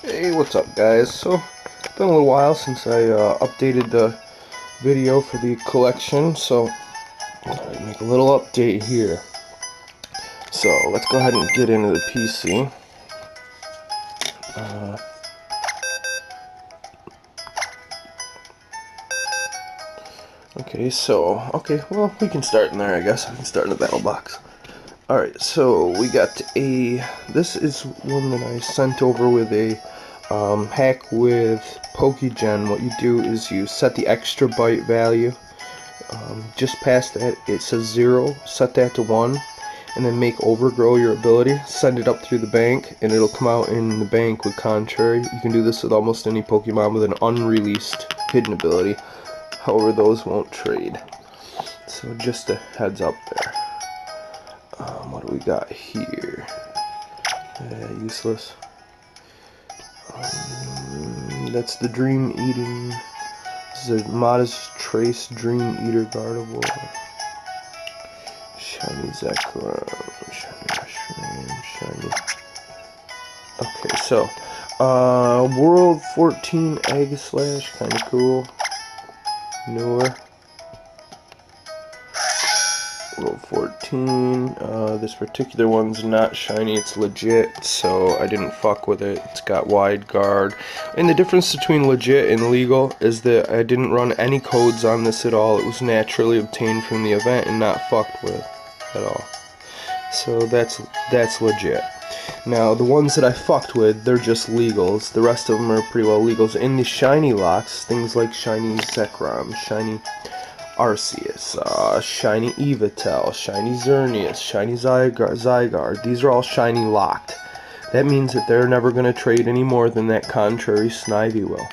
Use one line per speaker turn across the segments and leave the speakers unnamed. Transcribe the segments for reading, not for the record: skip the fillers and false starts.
Hey, what's up guys? So, it's been a little while since I updated the video for the collection, so I'll make a little update here. So, let's go ahead and get into the PC. Well, we can start in there, I guess. We can start in the battle box. Alright, so we got this is one that I sent over with a hack with Pokegen. What you do is you set the extra byte value. Just past that, it says 0, set that to 1, and then make overgrow your ability. Send it up through the bank, and it'll come out in the bank with contrary. You can do this with almost any Pokemon with an unreleased hidden ability. However, those won't trade. So just a heads up there. What do we got here? Useless. That's the Dream Eating. This is a Modest Trace Dream Eater Gardevoir. Shiny Zekrom. Shiny Mushroom. Shiny. Okay, so World 14 Aegislash, kinda cool. Newer. World 14, this particular one's not shiny, it's legit, so I didn't fuck with it. It's got wide guard. And the difference between legit and legal is that I didn't run any codes on this at all. It was naturally obtained from the event and not fucked with at all. So that's legit. Now, the ones that I fucked with, they're just legals. The rest of them are pretty well legals. In the shiny locks, things like shiny Zekrom, shiny Arceus, shiny Yveltal, shiny Xerneas, shiny Zygarde, these are all shiny locked. That means that they're never going to trade any more than that contrary Snivy will.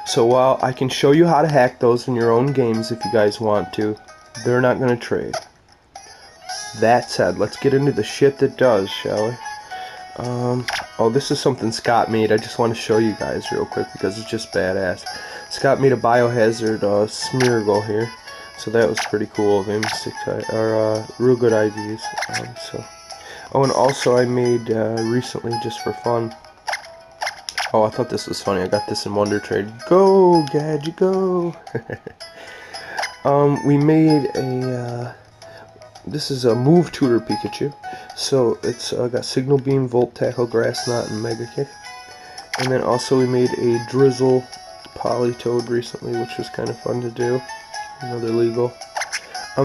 So while I can show you how to hack those in your own games if you guys want to, they're not going to trade. That said, let's get into the shit that does, shall we? Oh, this is something Scott made. I just want to show you guys real quick because it's just badass. Scott made a Biohazard Smeargle here. So that was pretty cool of him. Real good IVs. Oh, and also I made recently just for fun. Oh, I thought this was funny. I got this in Wonder Trade. Go, Gadget, go! We made a. This is a Move Tutor Pikachu. So it's got Signal Beam, Volt Tackle, Grass Knot, and Mega Kick. And then also we made a Drizzle Politoed recently, which was kind of fun to do. Another legal.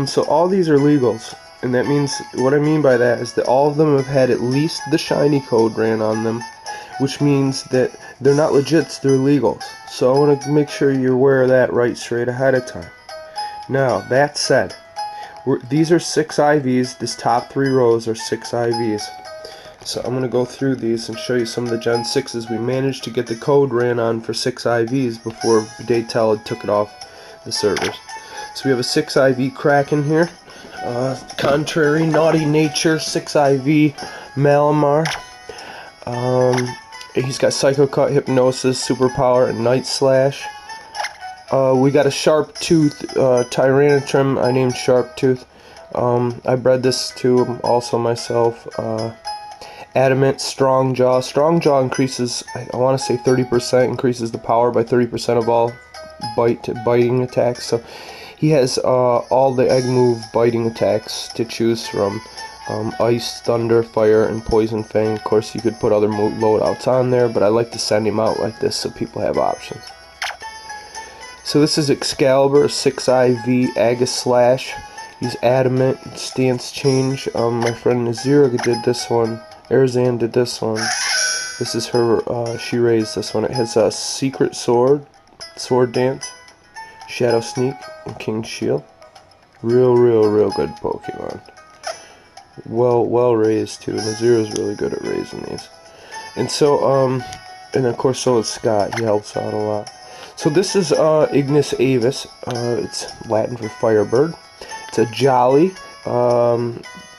So all these are legals, and that means, what I mean by that is that all of them have had at least the shiny code ran on them, which means that they're not legits, they're legals. So I want to make sure you're aware of that right straight ahead of time. Now, that said, these are 6 IVs, this top 3 rows are 6 IVs. So I'm going to go through these and show you some of the Gen 6s we managed to get the code ran on for 6 IVs before Daytel had took it off the servers. So we have a 6 IV Kraken here, Contrary, Naughty Nature, 6 IV Malamar. He's got Psycho Cut, Hypnosis, Superpower, and Night Slash. We got a Sharp Tooth Tyrantrum, I named Sharp Tooth. I bred this to also myself. Adamant, Strong Jaw. Strong Jaw increases, I want to say 30%, increases the power by 30% of all biting attacks. So he has all the egg move biting attacks to choose from. Ice, Thunder, Fire, and Poison Fang. Of course, you could put other loadouts on there, but I like to send him out like this so people have options. So this is Excalibur, 6 IV Aegislash. He's Adamant, Stance Change. My friend Nazira did this one. Erzan did this one. This is her, she raised this one. It has a Secret Sword, Sword Dance, Shadow Sneak, and King Shield. Real good Pokemon. Well raised too. Nazira's really good at raising these. And so, and of course so is Scott. He helps out a lot. So this is Ignis Avis. It's Latin for Firebird. It's a Jolly.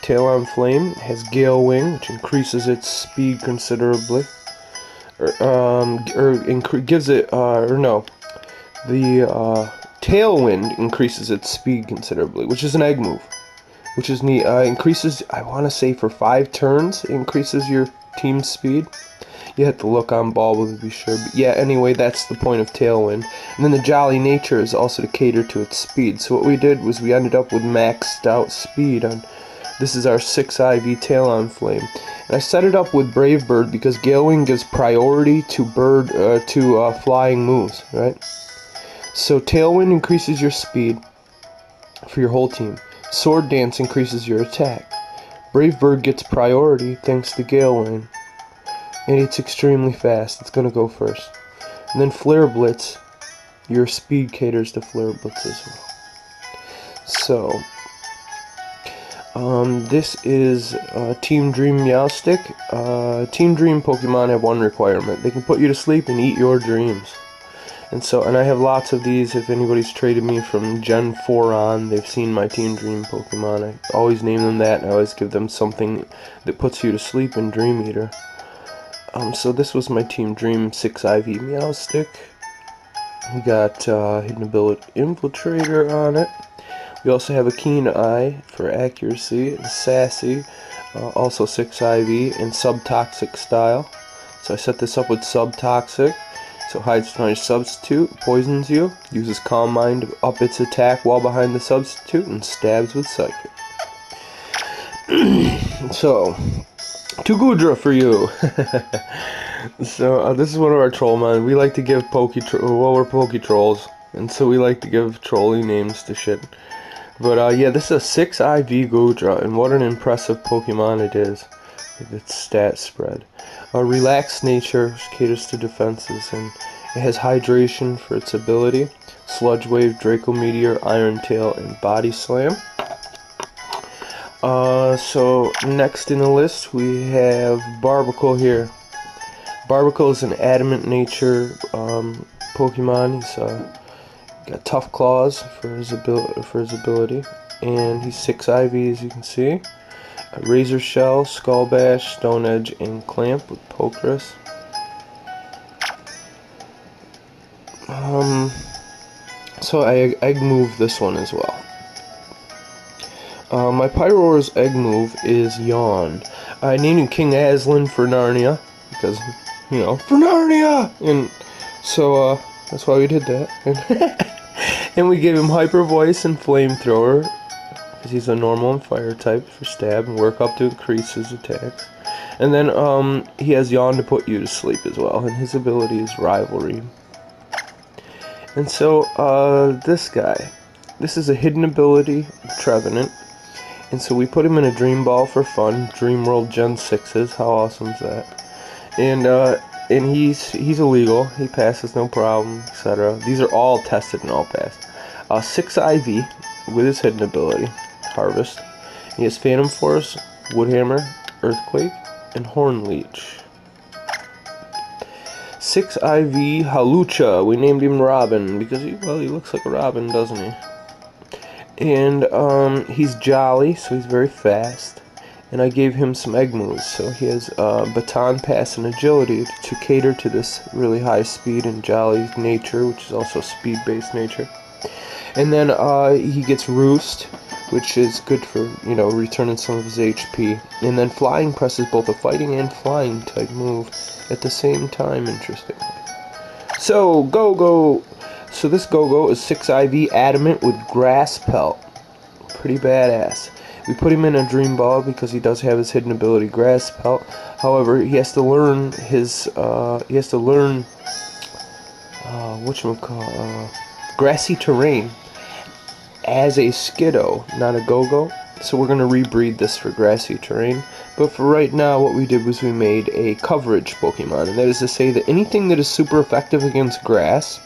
Tail on Flame. It has Gale Wing, which increases its speed considerably. The Tailwind increases its speed considerably, which is an egg move, which is neat. Increases, I want to say for 5 turns, it increases your team's speed. You have to look on Bulba to be sure. But yeah, anyway, that's the point of Tailwind. And then the Jolly Nature is also to cater to its speed. So what we did was we ended up with maxed out speed on. This is our 6 IV Talon Flame. And I set it up with Brave Bird because Gale Wing gives priority to flying moves, right? So Tailwind increases your speed for your whole team. Sword Dance increases your attack. Brave Bird gets priority thanks to Gale Wing. And it's extremely fast. It's going to go first. And then Flare Blitz, your speed caters to Flare Blitz as well. So, this is Team Dream Meowstic. Team Dream Pokemon have one requirement. They can put you to sleep and eat your dreams. And I have lots of these. If anybody's traded me from Gen 4 on, they've seen my Team Dream Pokemon. I always name them that, and I always give them something that puts you to sleep in Dream Eater. So this was my Team Dream 6 IV Meowstic. We got Hidden Ability Infiltrator on it. We also have a Keen Eye for accuracy, and Sassy, also 6 IV, and Subtoxic style. So I set this up with Subtoxic. So hides behind substitute, poisons you, uses Calm Mind to up its attack while behind the substitute, and stabs with Psychic. So, 2 Goodra for you. So this is one of our Trollmon. We like to give we're Poke Trolls, and so we like to give trolly names to shit. But yeah, this is a 6 IV Goodra, and what an impressive Pokemon it is with its stat spread. Relaxed nature caters to defenses, and it has hydration for its ability. Sludge Wave, Draco Meteor, Iron Tail, and Body Slam. So next in the list we have Barbacle here. Barbacle is an adamant nature Pokemon. He's got tough claws for his ability, and he's 6 IV as you can see. Razor Shell, Skull Bash, Stone Edge, and Clamp with Pokerus. So I egg move this one as well. My Pyroar's egg move is Yawn. I named him King Aslan for Narnia because, you know, for Narnia, and so that's why we did that. And we gave him Hyper Voice and Flamethrower, because he's a normal and fire type for stab, and work up to increase his attacks. And then he has Yawn to put you to sleep as well, and his ability is Rivalry. And so this guy, this is a hidden ability, Trevenant, and so we put him in a Dream Ball for fun. Dream World Gen 6s, how awesome is that? And he's illegal, he passes no problem, etc. These are all tested and all passed. 6 IV with his hidden ability, Harvest. He has Phantom Force, Woodhammer, Earthquake, and Horn Leech. 6 IV Halucha. We named him Robin because he looks like a Robin, doesn't he? And he's jolly, so he's very fast. And I gave him some egg moves, so he has Baton Pass and Agility to cater to this really high speed and jolly nature, which is also speed-based nature. And then he gets Roost, which is good for, you know, returning some of his HP. And then Flying Press is both a fighting and flying type move at the same time, interestingly. So, Go-Go. So this Go-Go is 6 IV Adamant with Grass Pelt. Pretty badass. We put him in a Dream Ball because he does have his hidden ability, Grass Pelt. However, he has to learn his, Grassy Terrain as a Skiddo, not a Go-Go. So we're going to rebreed this for Grassy Terrain. But for right now, what we did was we made a coverage Pokemon. And that is to say that anything that is super effective against grass,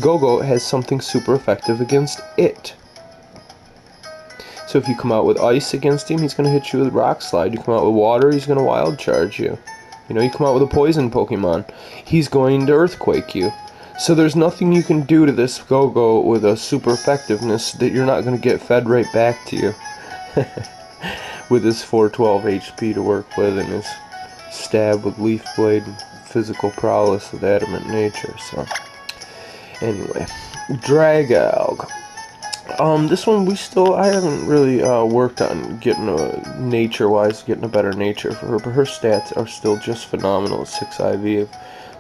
Go-Go has something super effective against it. So if you come out with Ice against him, he's going to hit you with Rock Slide. You come out with Water, he's going to Wild Charge you. You know, you come out with a Poison Pokemon, he's going to Earthquake you. So there's nothing you can do to this Go-Go with a super effectiveness that you're not going to get fed right back to you. With his 412 HP to work with, and his stab with Leaf Blade, and physical prowess with Adamant Nature. So anyway, Dragalg. This one I haven't really worked on getting nature-wise, getting a better nature for her, but her stats are still just phenomenal. 6 IV.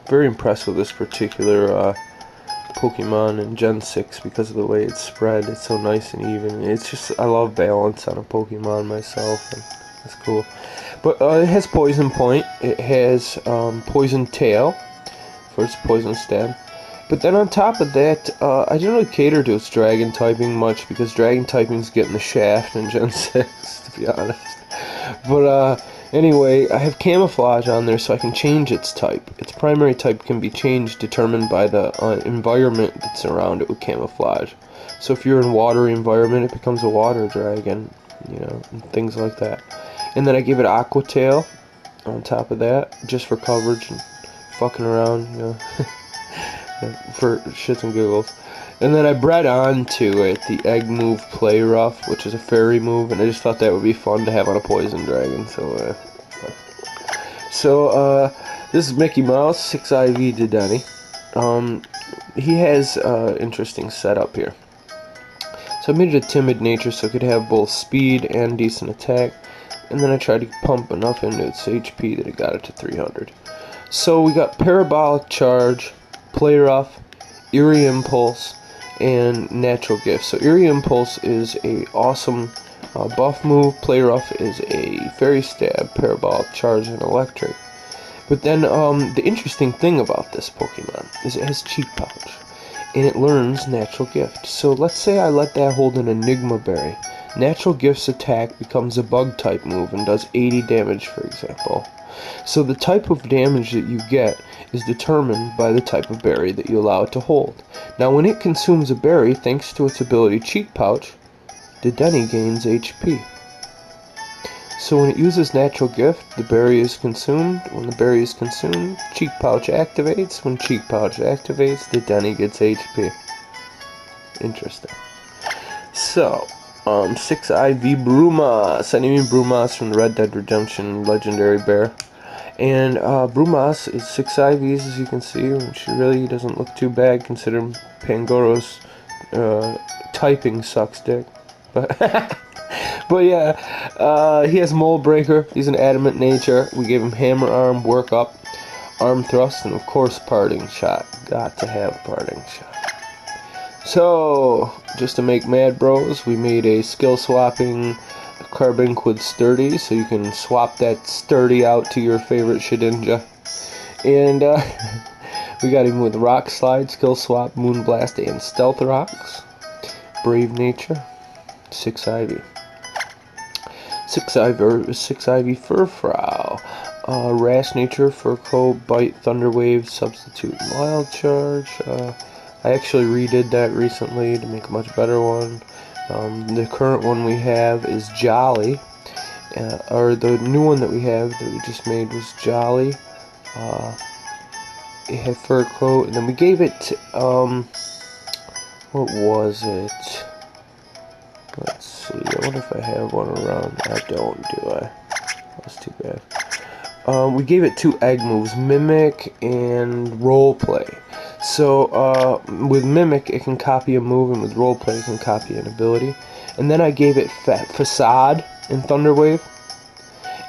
Very impressed with this particular Pokemon in Gen 6 because of the way it's spread. It's so nice and even. It's just, I love balance on a Pokemon myself, and it's cool. But it has Poison Point. It has Poison Tail for its Poison stab. But then on top of that, I didn't really cater to its Dragon typing much because Dragon typing's getting the shaft in Gen 6, to be honest. But anyway, I have Camouflage on there so I can change its type. Its primary type can be changed, determined by the environment that's around it with Camouflage. So if you're in a watery environment, it becomes a water dragon, you know, and things like that. And then I give it Aqua Tail on top of that, just for coverage and fucking around, you know. For shits and giggles. And then I bred onto it the Egg move Play Rough, which is a fairy move, and I just thought that would be fun to have on a Poison Dragon. So this is Mickey Mouse, 6 IV Dedenne. He has interesting setup here. So I made it a timid nature so it could have both speed and decent attack, and then I tried to pump enough into its HP that it got it to 300. So we got Parabolic Charge, Play Rough, Eerie Impulse, and Natural Gift. So Eerie Impulse is a awesome buff move. Play Rough is a Fairy Stab, Parabolic Charge, and Electric. But then the interesting thing about this Pokemon is it has Cheek Pouch, and it learns Natural Gift. So let's say I let that hold an Enigma Berry. Natural Gift's attack becomes a Bug type move and does 80 damage, for example. So the type of damage that you get is determined by the type of berry that you allow it to hold. Now when it consumes a berry, thanks to its ability Cheek Pouch, Dedenne gains HP. So when it uses Natural Gift, the berry is consumed. When the berry is consumed, Cheek Pouch activates. When Cheek Pouch activates, Dedenne gets HP. Interesting. So, 6 IV Brumas. I named Brumas from the Red Dead Redemption Legendary Bear. And Brumas is 6 IVs, as you can see, which really doesn't look too bad considering Pangoro's typing sucks dick. But but yeah, he has Mold Breaker. He's an adamant nature. We gave him Hammer Arm, Work Up, Arm Thrust, and of course Parting Shot. Got to have Parting Shot. So, just to make mad bros, we made a skill swapping Carbink Sturdy, so you can swap that Sturdy out to your favorite Shedinja. And we got him with Rock Slide, Skill Swap, Moonblast, and Stealth Rocks. Brave Nature, 6 IV. 6 IV Furfrou. Rash Nature, Fur Coat, Bite, Thunder Wave, Substitute, Wild Charge. I actually redid that recently to make a much better one. The current one we have is Jolly, or the new one that we have that we just made was Jolly. It had Fur Coat, and then we gave it, what was it? Let's see, I wonder if I have one around. I don't, do I? That's too bad. We gave it 2 egg moves, Mimic and Roleplay. So, with Mimic, it can copy a move, and with Roleplay, it can copy an ability. And then I gave it Facade and Thunderwave.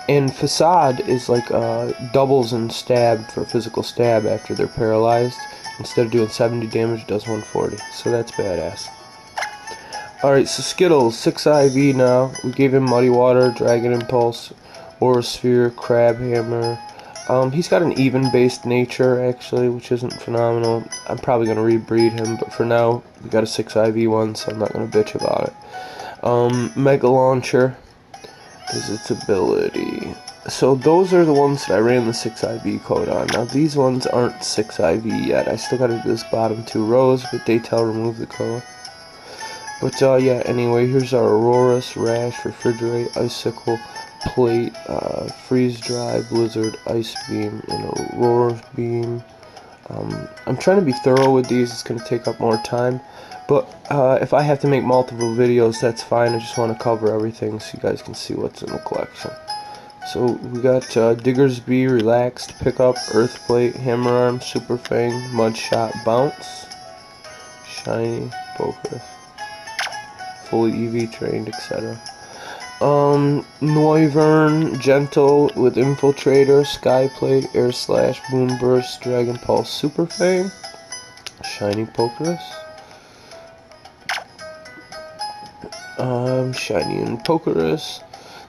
And Facade is like doubles in stab for physical stab after they're paralyzed. Instead of doing 70 damage, it does 140. So that's badass. Alright, so Skittles, 6 IV now. We gave him Muddy Water, Dragon Impulse, Aura Sphere, Crab Hammer. He's got an even-based nature, actually, which isn't phenomenal. I'm probably going to rebreed him, but for now, we got a 6 IV one, so I'm not going to bitch about it. Mega Launcher is its ability. So those are the ones that I ran the 6 IV code on. Now, these ones aren't 6 IV yet. I still got to do this bottom 2 rows, but Daytel removed the code. But, yeah, anyway, here's our Aurorus, Rash, Refrigerate, Icicle, Plate, Freeze Dry, Blizzard, Ice Beam, and Aurora Beam. I'm trying to be thorough with these. It's going to take up more time. But if I have to make multiple videos, that's fine. I just want to cover everything so you guys can see what's in the collection. So we got Digger's Bee, Relaxed, Pickup, Earth Plate, Hammer Arm, Super Fang, Mud Shot, Bounce, Shiny, Focus. fully EV trained, etc. Noivern, Gentle with Infiltrator, Skyplate, Air Slash, Moonburst, Dragon Pulse, Super Fang, Shiny Pokerus, Shiny and Pokerus,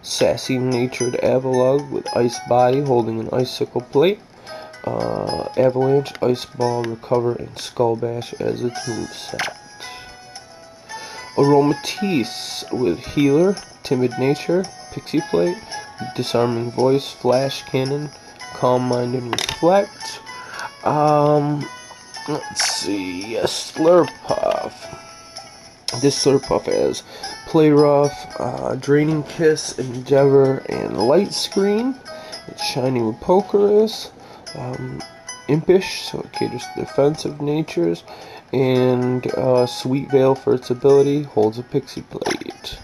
Sassy Natured Avalugg with Ice Body holding an Icicle Plate, Avalanche, Ice Ball, Recover, and Skull Bash as its moveset. Aromatisse with Healer, Timid Nature, Pixie Plate, Disarming Voice, Flash Cannon, Calm Mind and Reflect. Let's see, a Slurpuff. This Slurpuff has Play Rough, Draining Kiss, Endeavor, and Light Screen. It's shiny with Pokerus, Impish, so it caters to defensive natures, and Sweet Veil for its ability, holds a Pixie Plate.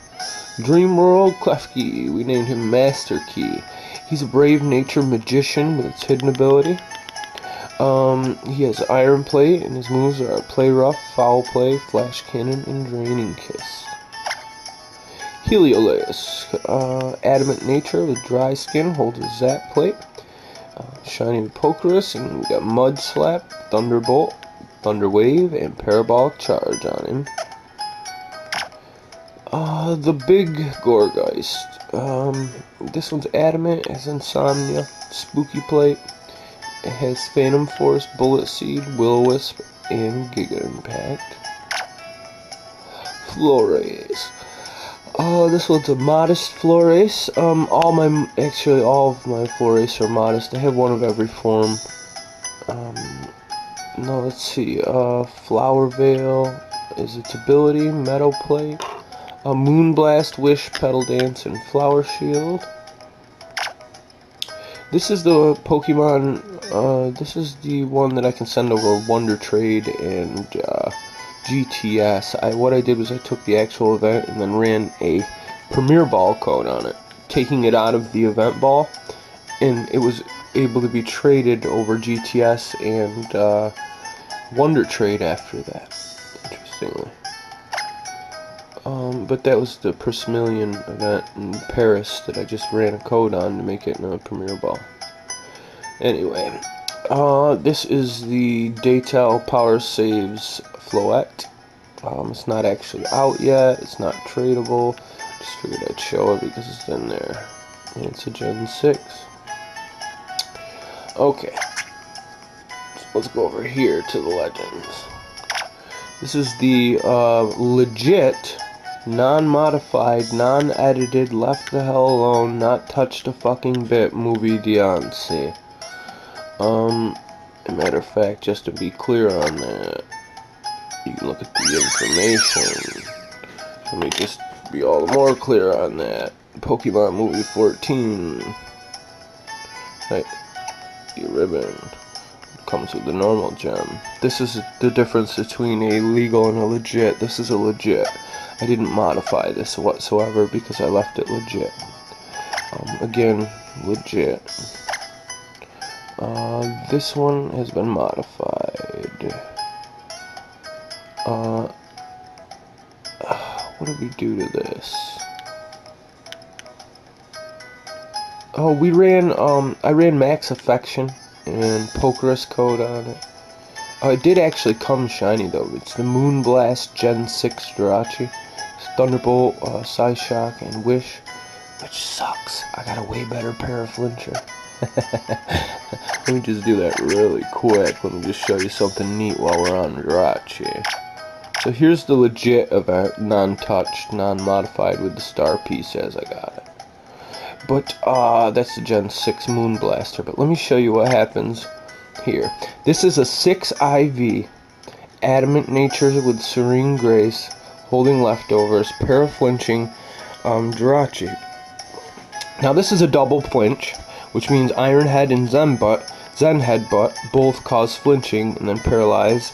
Dream World Klefki, we named him Master Key. He's a brave nature magician with its hidden ability. He has Iron Plate, and his moves are Play Rough, Foul Play, Flash Cannon, and Draining Kiss. Heliolisk, Adamant Nature with Dry Skin, holds a Zap Plate. Shiny with Pokerus, and we got Mud Slap, Thunderbolt, Thunder Wave, and Parabolic Charge on him. The Big Gorgeist. This one's Adamant, has Insomnia, Spooky Plate. It has Phantom Force, Bullet Seed, Will-O-Wisp, and Giga Impact. Flores. This one's a Modest Flores. All of my Flores are Modest. I have one of every form. No, let's see. Flower Veil is its ability, Meadow Plate. Moonblast, Wish, Petal Dance, and Flower Shield. This is the Pokemon, this is the one that I can send over Wonder Trade and GTS. What I did was I took the actual event and then ran a Premier Ball code on it, taking it out of the event ball, and it was able to be traded over GTS and Wonder Trade after that, interestingly. But that was the Persimilian event in Paris that I just ran a code on to make it in a Premier Ball. Anyway, this is the Daytel Power Saves Floette. It's not actually out yet, it's not tradable, just figured I'd show it because it's in there. And it's a Gen 6. Okay, so let's go over here to the Legends. This is the legit, non-modified, non-edited, left the hell alone, not touched a fucking bit movie Deontay. As a matter of fact, just to be clear on that, you can look at the information. Let me just be all the more clear on that. Pokemon Movie 14. Right, the ribbon comes with the normal gem. This is the difference between a legal and a legit. This is a legit. I didn't modify this whatsoever because I left it legit. Again, legit. This one has been modified. What did we do to this? Oh, we ran, I ran Max Affection and Pokerus code on it. It did actually come shiny though. It's the Moonblast Gen 6 Jirachi. It's Thunderbolt, Psyshock, and Wish, which sucks. I got a way better Paraflincher. Let me just do that really quick. Let me just show you something neat while we're on Jirachi. So here's the legit event, non-touched, non-modified with the star piece as I got it. But that's the Gen 6 Moonblaster. But let me show you what happens here. This is a 6 IV, Adamant Nature with Serene Grace, holding leftovers, Paraflinching Jirachi. Now this is a double flinch, which means Iron Head and Zen Headbutt both cause flinching and then paralyze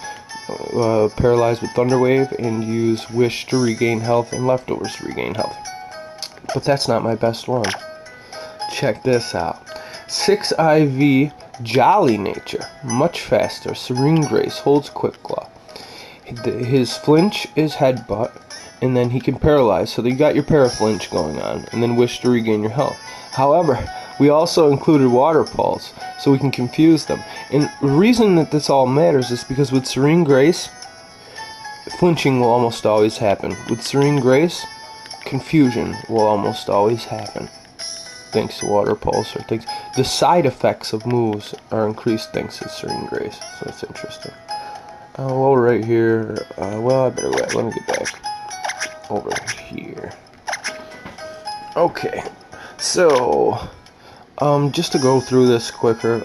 with Thunder Wave and use Wish to regain health and Leftovers to regain health. But that's not my best one. Check this out. 6 IV Jolly Nature, much faster, Serene Grace, holds Quick Claw. His flinch is Headbutt, and then he can paralyze. So you got your Paraflinch going on, and then wish to regain your health. However, we also included Water Pulse, so we can confuse them. And the reason that this all matters is because with Serene Grace, flinching will almost always happen. With Serene Grace, confusion will almost always happen. Thanks to Water Pulse or things. The side effects of moves are increased thanks to Serene Grace, so that's interesting. Well, right here, well, I better wait. Let me get back over here. Okay, so, just to go through this quicker,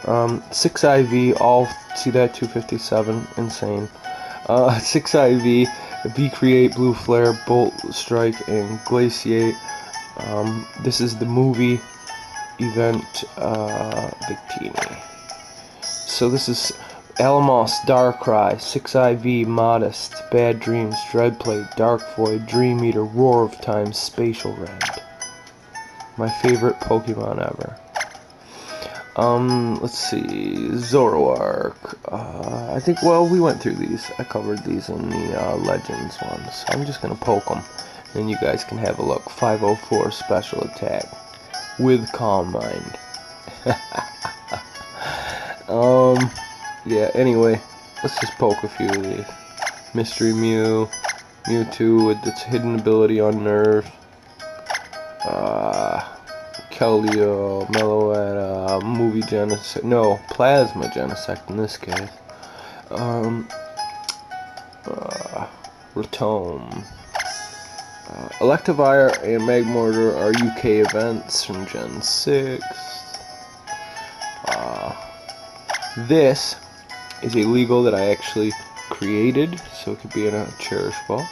6 IV, all, see that, 257, insane. 6 IV, V-Create, Blue Flare, Bolt Strike, and Glaciate. This is the movie event, Victini. So this is Alamos, Darkrai, 6 IV, Modest, Bad Dreams, Dreadplate, Dark Void, Dream Eater, Roar of Time, Spatial Rend. My favorite Pokemon ever. Let's see, Zoroark. I think, well, we went through these. I covered these in the Legends ones. So I'm just gonna poke them. Then you guys can have a look. 504 special attack with Calm Mind. Yeah, anyway, let's just poke a few of these. Mystery Mew, Mewtwo with its hidden ability Unnerved, Keldeo, Meloetta, Movie Genesect, no, Plasma Genesect in this case, Retome. Electivire and Magmortar are UK events from Gen 6. This is a legal that I actually created, so it could be in a Cherish Ball.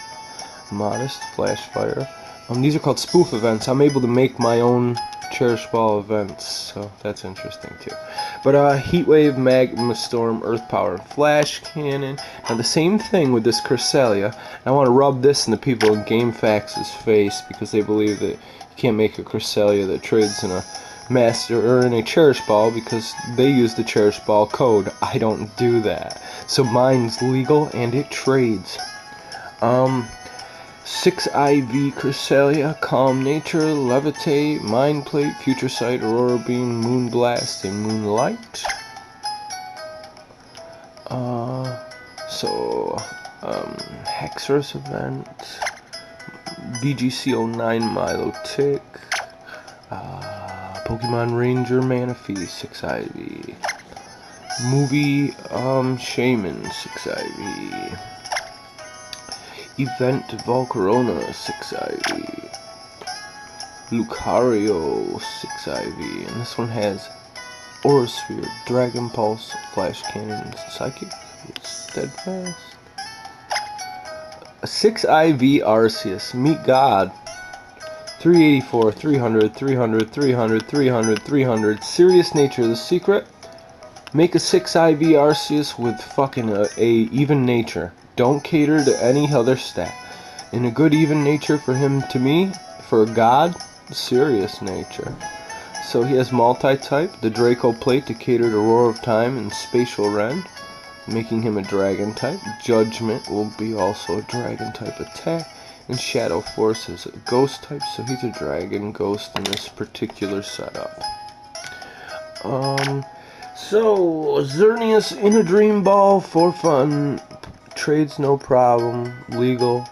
Modest, Flash Fire. These are called spoof events. I'm able to make my own Cherish Ball events, so that's interesting too. But Heatwave, Magma Storm, Earth Power, Flash Cannon. Now the same thing with this Cresselia. I want to rub this in the people in GameFAQs' face because they believe that you can't make a Cresselia that trades in a Master or in a Cherish Ball because they use the Cherish Ball code. I don't do that. So mine's legal and it trades. 6 IV Cresselia, Calm Nature, Levitate, Mind Plate, Future Sight, Aurora Beam, Moonblast, and Moonlight. Hexorus event, VGC09 Milotic, Pokemon Ranger Manaphy, 6 IV, Movie Shaman, 6 IV. Event Volcarona, 6 IV. Lucario, 6 IV. And this one has Aura Sphere, Dragon Pulse, Flash Cannon, Psychic, Steadfast. A 6 IV Arceus, Meet God. 384, 300, 300, 300, 300, 300. Serious Nature, the secret. Make a 6 IV Arceus with fucking a even nature. Don't cater to any other stat. In a good even nature for him, to me, for a god, serious nature. So he has multi-type, the Draco Plate to cater to Roar of Time and Spatial Rend, making him a dragon type. Judgment will be also a dragon type attack. And Shadow Force is a ghost type, so he's a dragon ghost in this particular setup. So Xerneas in a Dream Ball for fun. Trades no problem, legal,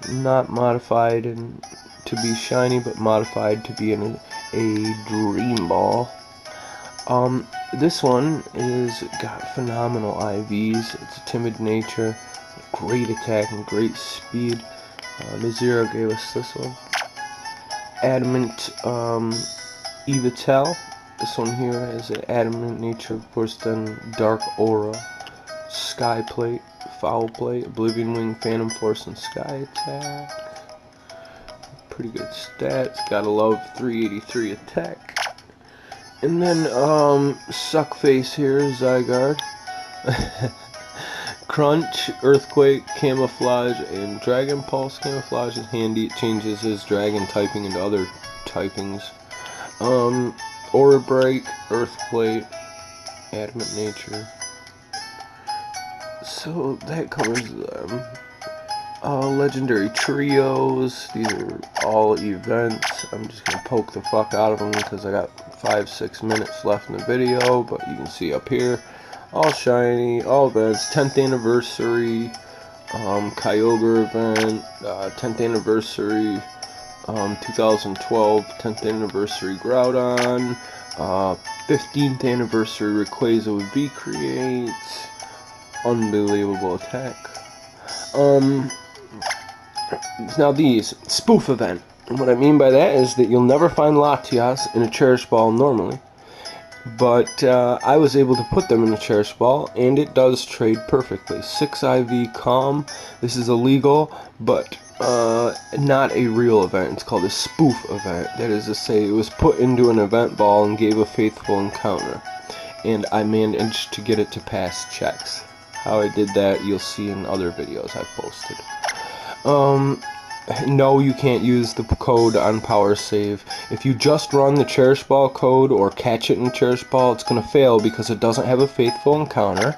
not modified and to be shiny, but modified to be in a Dream Ball. This one is got phenomenal IVs. It's a timid nature, great attack and great speed. Nazira gave us this one. Adamant Evitel. This one here has an adamant nature, of course, then Dark Aura, Sky Plate, Foul Plate, Oblivion Wing, Phantom Force, and Sky Attack. Pretty good stats. Gotta love 383 attack. And then, Suckface here, Zygarde. Crunch, Earthquake, Camouflage, and Dragon Pulse. Camouflage is handy. It changes his dragon typing into other typings. Aura Break, Earthquake, Adamant Nature. So that covers them. Legendary trios. These are all events. I'm just gonna poke the fuck out of them because I got 5-6 minutes left in the video. But you can see up here, all shiny, all events. 10th anniversary, Kyogre event, 10th anniversary, 2012 10th anniversary Groudon, 15th anniversary Rayquaza with V-Creates, unbelievable attack. Now these, spoof event. And what I mean by that is that you'll never find Latias in a Cherish Ball normally. But I was able to put them in a Cherish Ball, and it does trade perfectly. 6 IV Calm. This is illegal, but not a real event. It's called a spoof event. That is to say, it was put into an event ball and gave a faithful encounter. And I managed to get it to pass checks. How I did that, you'll see in other videos I've posted. No, you can't use the code on Power Save. If you just run the Cherish Ball code or catch it in a Cherish Ball, it's going to fail because it doesn't have a faithful encounter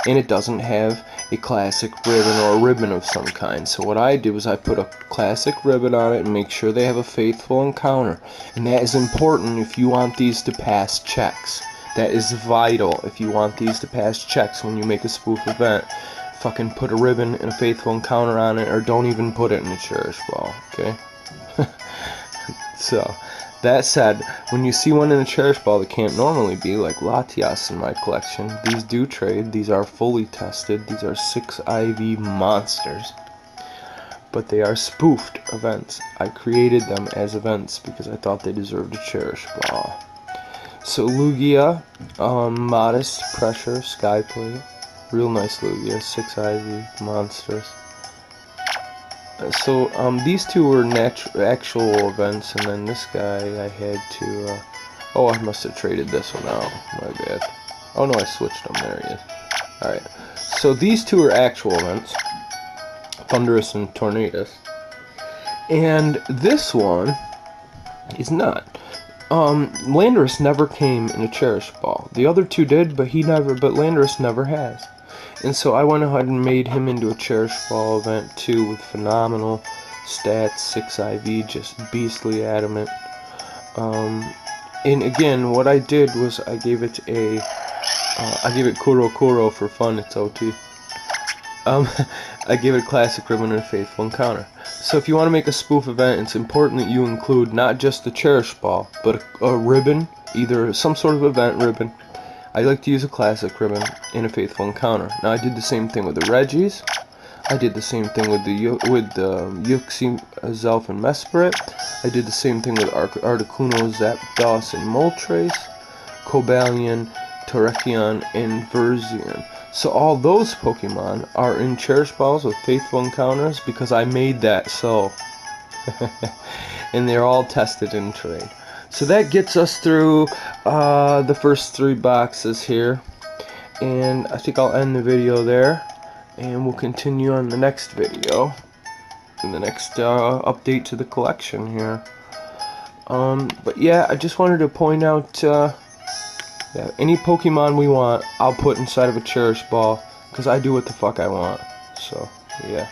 and it doesn't have a classic ribbon or a ribbon of some kind. So what I did was I put a classic ribbon on it and make sure they have a faithful encounter. And that is important if you want these to pass checks. That is vital if you want these to pass checks when you make a spoof event. Fucking put a ribbon and a faithful encounter on it, or don't even put it in a Cherish Ball, okay? So, that said, when you see one in a Cherish Ball that can't normally be, like Latias in my collection, these do trade. These are fully tested. These are 6 IV monsters. But they are spoofed events. I created them as events because I thought they deserved a Cherish Ball. So Lugia, Modest, Pressure, Skyplay. Real nice Lugia, 6 IV monsters. So these two were actual events, and then this guy I had to. Oh, I must have traded this one out. My bad. Oh no, I switched them. There he is. All right. So these two are actual events, Thunderous and Tornadus, and this one is not. Landorus never came in a Cherish Ball. The other two did, but Landorus never has. And so I went ahead and made him into a Cherish Ball event too, with phenomenal stats, 6 IV, just beastly adamant. And again, what I did was I gave it Kuro Kuro for fun. It's OT. I gave it a classic ribbon and a faithful encounter. So if you want to make a spoof event, it's important that you include not just the Cherish Ball, but a ribbon, either some sort of event ribbon. I like to use a classic ribbon and a faithful encounter. Now I did the same thing with the Reggies. I did the same thing with the Yuxi, Zelf, and Mesprit. I did the same thing with Articuno, Zapdos, and Moltres, Cobalion, Terrakion, and Verzion. So all those Pokemon are in Cherish Balls with faithful encounters because I made that so. And they're all tested in trade. So that gets us through the first 3 boxes here. And I think I'll end the video there. And we'll continue on the next video. In the next update to the collection here. But yeah, I just wanted to point out... yeah, any Pokemon we want, I'll put inside of a Cherish Ball, because I do what the fuck I want. So, yeah.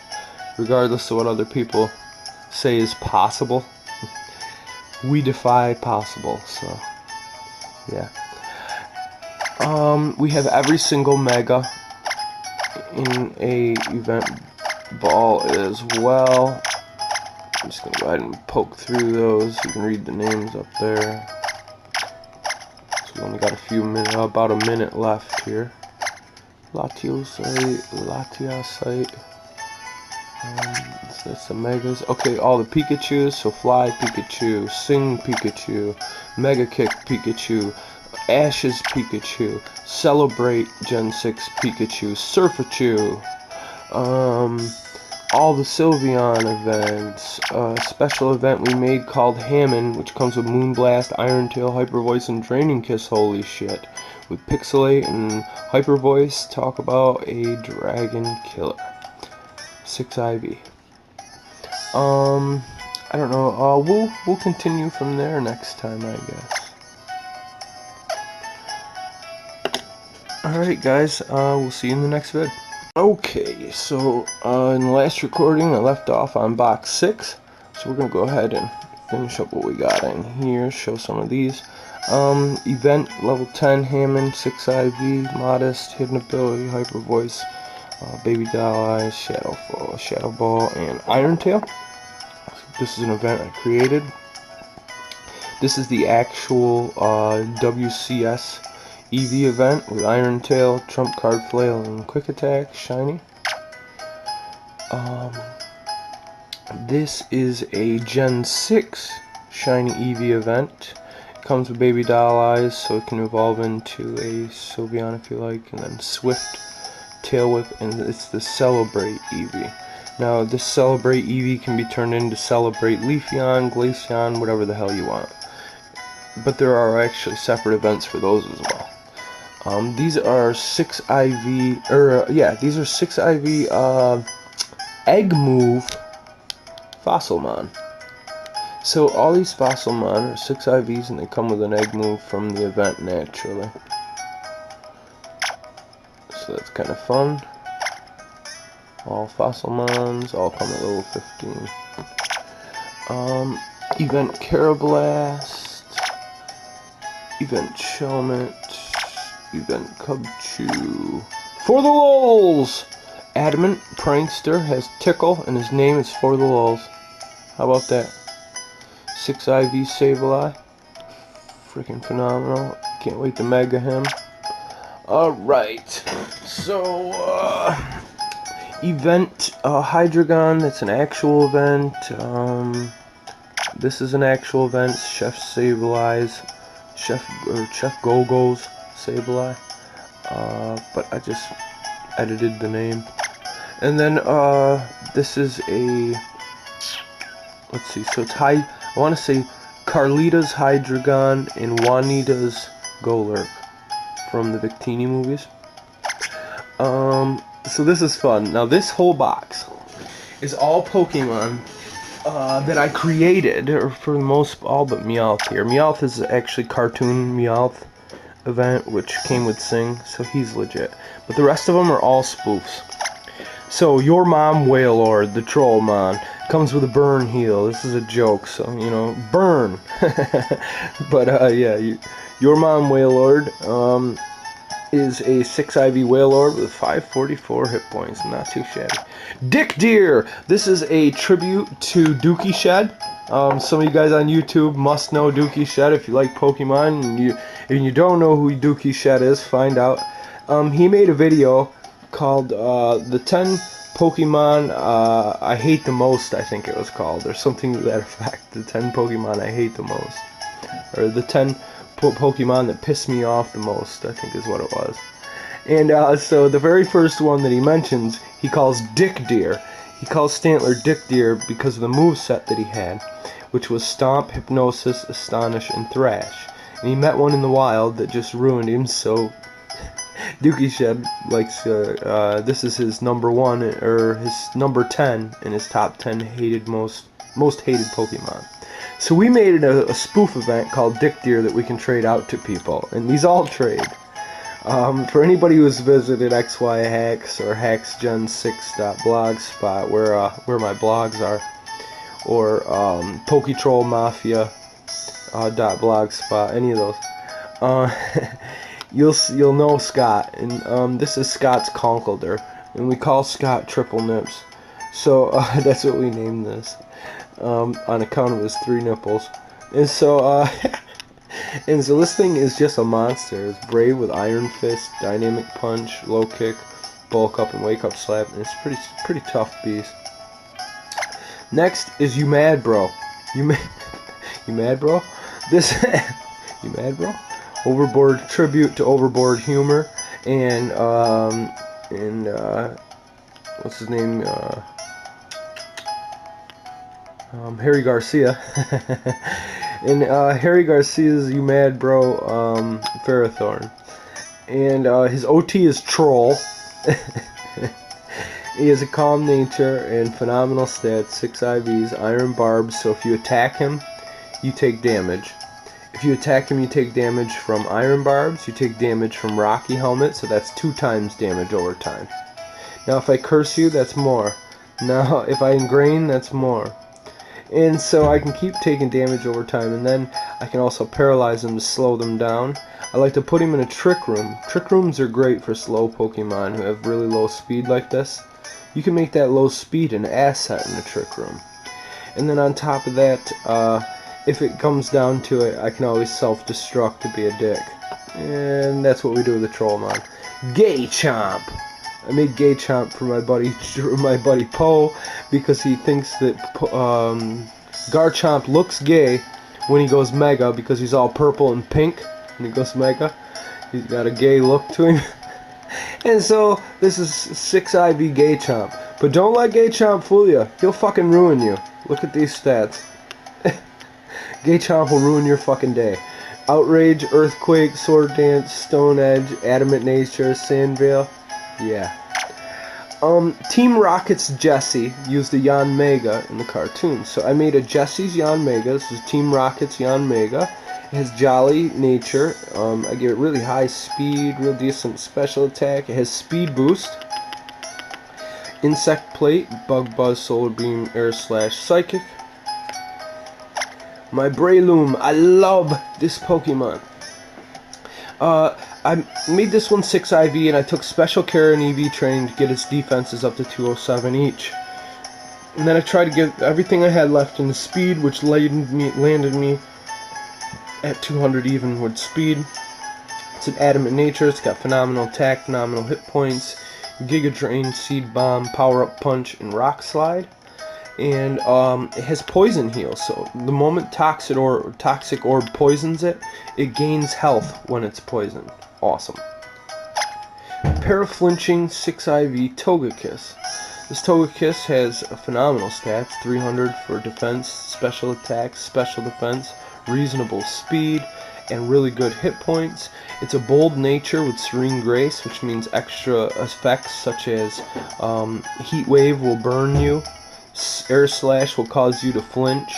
Regardless of what other people say is possible, we defy possible, so, yeah. We have every single Mega in a event ball as well. I'm just going to go ahead and poke through those. You can read the names up there. We only got about a minute left here. Latiosite. That's the Megas. Okay, all the Pikachus. So Fly Pikachu, Sing Pikachu, Mega Kick Pikachu, Ash's Pikachu, Celebrate Gen 6 Pikachu, Surfachu, all the Sylveon events, a special event we made called Hammond, which comes with Moonblast, Iron Tail, Hyper Voice, and Draining Kiss, holy shit. With Pixelate and Hyper Voice, talk about a Dragon Killer. 6 IV. I don't know, we'll continue from there next time, I guess. Alright guys, we'll see you in the next vid. Okay, so in the last recording I left off on box 6, so we're going to go ahead and finish up what we got in here, show some of these. Event, level 10, Hammond, 6 IV, Modest, Hidden Ability, Hyper Voice, Baby Doll Eyes, Shadow Ball, and Iron Tail. This is an event I created. This is the actual WCS EV event with Iron Tail, Trump Card Flail, and Quick Attack, Shiny. This is a Gen 6 Shiny EV event. It comes with Baby Doll Eyes, so it can evolve into a Sylveon if you like, and then Swift, Tail Whip, and it's the Celebrate EV. Now, this Celebrate EV can be turned into Celebrate Leafeon, Glaceon, whatever the hell you want. But there are actually separate events for those as well. These are 6 IV, these are 6 IV Egg Move Fossilmon. So all these Fossilmon are 6 IVs and they come with an Egg Move from the event naturally. So that's kind of fun. All Fossilmons, all come at level 15. Event Carablast, Event Shelmet, Event Cubchoo. For the lulz! Adamant Prankster has Tickle and his name is For the Lulz. How about that? 6 IV Sableye. Freaking phenomenal. Can't wait to mega him. Alright. So, event Hydreigon, that's an actual event. This is an actual event. Chef Sableye's. Chef Gogo's Sableye, but I just edited the name. And then this is a, let's see, so it's I want to say Carlita's Hydreigon and Juanita's Golurk from the Victini movies. So this is fun. Now this whole box is all Pokemon that I created, or for the most, all but Meowth here. Meowth is actually cartoon Meowth event, which came with Sing, so he's legit. But the rest of them are all spoofs. So, Your Mom Wailord, the Trollmon, comes with a burn heal. This is a joke, so, you know, burn! But, yeah, Your Mom Wailord, is a 6 IV Wailord with 544 hit points. Not too shabby. Dick Deer! This is a tribute to Dookie Shed. Some of you guys on YouTube must know Dookie Shed if you like Pokemon. And you don't know who Dookie Shed is, find out. He made a video called the 10 Pokemon I hate the most, I think it was called, or something to that effect. The 10 Pokemon I hate the most. Or the 10 Pokemon that piss me off the most, I think is what it was. And so the very first one that he mentions, he calls Dick Deer. He calls Stantler Dick Deer because of the moveset that he had, which was Stomp, Hypnosis, Astonish, and Thrash. And he met one in the wild that just ruined him, so Dookie Shed likes, this is his number 1, or his number 10 in his top 10 hated most hated Pokemon. So we made a spoof event called Dick Deer that we can trade out to people, and these all trade. For anybody who's visited XY Hacks or hacksgen6.blogspot, where my blogs are, or poketrollmafia.blogspot, any of those, you'll know Scott, and this is Scott's Conkeldurr, and we call Scott Triple Nips. So that's what we named this. On account of his 3 nipples. And so, and so this thing is just a monster. It's brave with Iron Fist, Dynamic Punch, Low Kick, Bulk Up, and Wake Up Slap. And it's pretty tough beast. Next is You Mad Bro. You mad bro? This You mad bro? Overboard tribute to Overboard Humor and what's his name? Harry Garcia. And Harry Garcia's You Mad Bro Ferrothorn. And his OT is Troll. He has a calm nature and phenomenal stats, 6 IVs, Iron Barbs, so if you attack him, you take damage. If you attack him, you take damage from Iron Barbs, you take damage from Rocky Helmet, so that's 2 times damage over time. Now if I curse you, that's more. Now if I ingrain, that's more. And so I can keep taking damage over time, and then I can also paralyze them to slow them down. I like to put him in a trick room. Trick rooms are great for slow Pokemon who have really low speed like this. You can make that low speed an asset in a trick room. And then on top of that, if it comes down to it, I can always self-destruct to be a dick. And that's what we do with the Trollmon. Gaychomp! I made Gaychomp for my buddy Poe, because he thinks that Garchomp looks gay when he goes Mega, because he's all purple and pink when he goes Mega. He's got a gay look to him. And so this is 6 IV Gaychomp. But don't let Gaychomp fool you. He'll fucking ruin you. Look at these stats. Gaychomp will ruin your fucking day. Outrage, Earthquake, Sword Dance, Stone Edge, Adamant Nature, Sandvale. Yeah. Team Rocket's Jessie used a Yanmega in the cartoon. So I made a Jessie's Yanmega. This is Team Rocket's Yanmega. It has Jolly Nature. I give it really high speed, real decent special attack. It has Speed Boost. Insect Plate, Bug Buzz, Solar Beam, Air Slash, Psychic. My Breloom, I love this Pokemon. I made this one 6 IV, and I took special care in EV training to get its defenses up to 207 each. And then I tried to get everything I had left in the speed, which landed me at 200 even with speed. It's an Adamant Nature, it's got phenomenal attack, phenomenal hit points, Giga Drain, Seed Bomb, Power Up Punch, and Rock Slide. And it has Poison Heal, so the moment Toxic Orb poisons it, it gains health when it's poisoned. Awesome. Paraflinching 6 IV Togekiss. This Togekiss has a phenomenal stats, 300 for defense, special attack, special defense, reasonable speed, and really good hit points. It's a bold nature with Serene Grace, which means extra effects such as Heat Wave will burn you, Air Slash will cause you to flinch,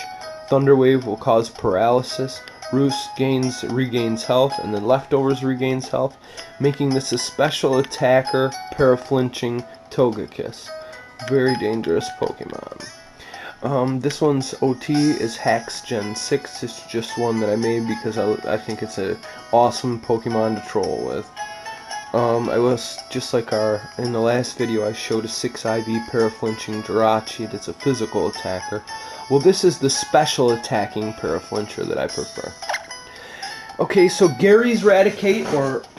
Thunder Wave will cause paralysis, Roost regains health, and then Leftovers regains health, making this a special attacker, paraflinching Togekiss. Very dangerous Pokemon. This one's OT is Hax Gen 6. It's just one that I made because I think it's an awesome Pokemon to troll with. I was just like in the last video I showed a 6 IV Paraflinching Jirachi that's a physical attacker. Well, this is the special attacking Paraflincher that I prefer. Okay, so Gary's Raticate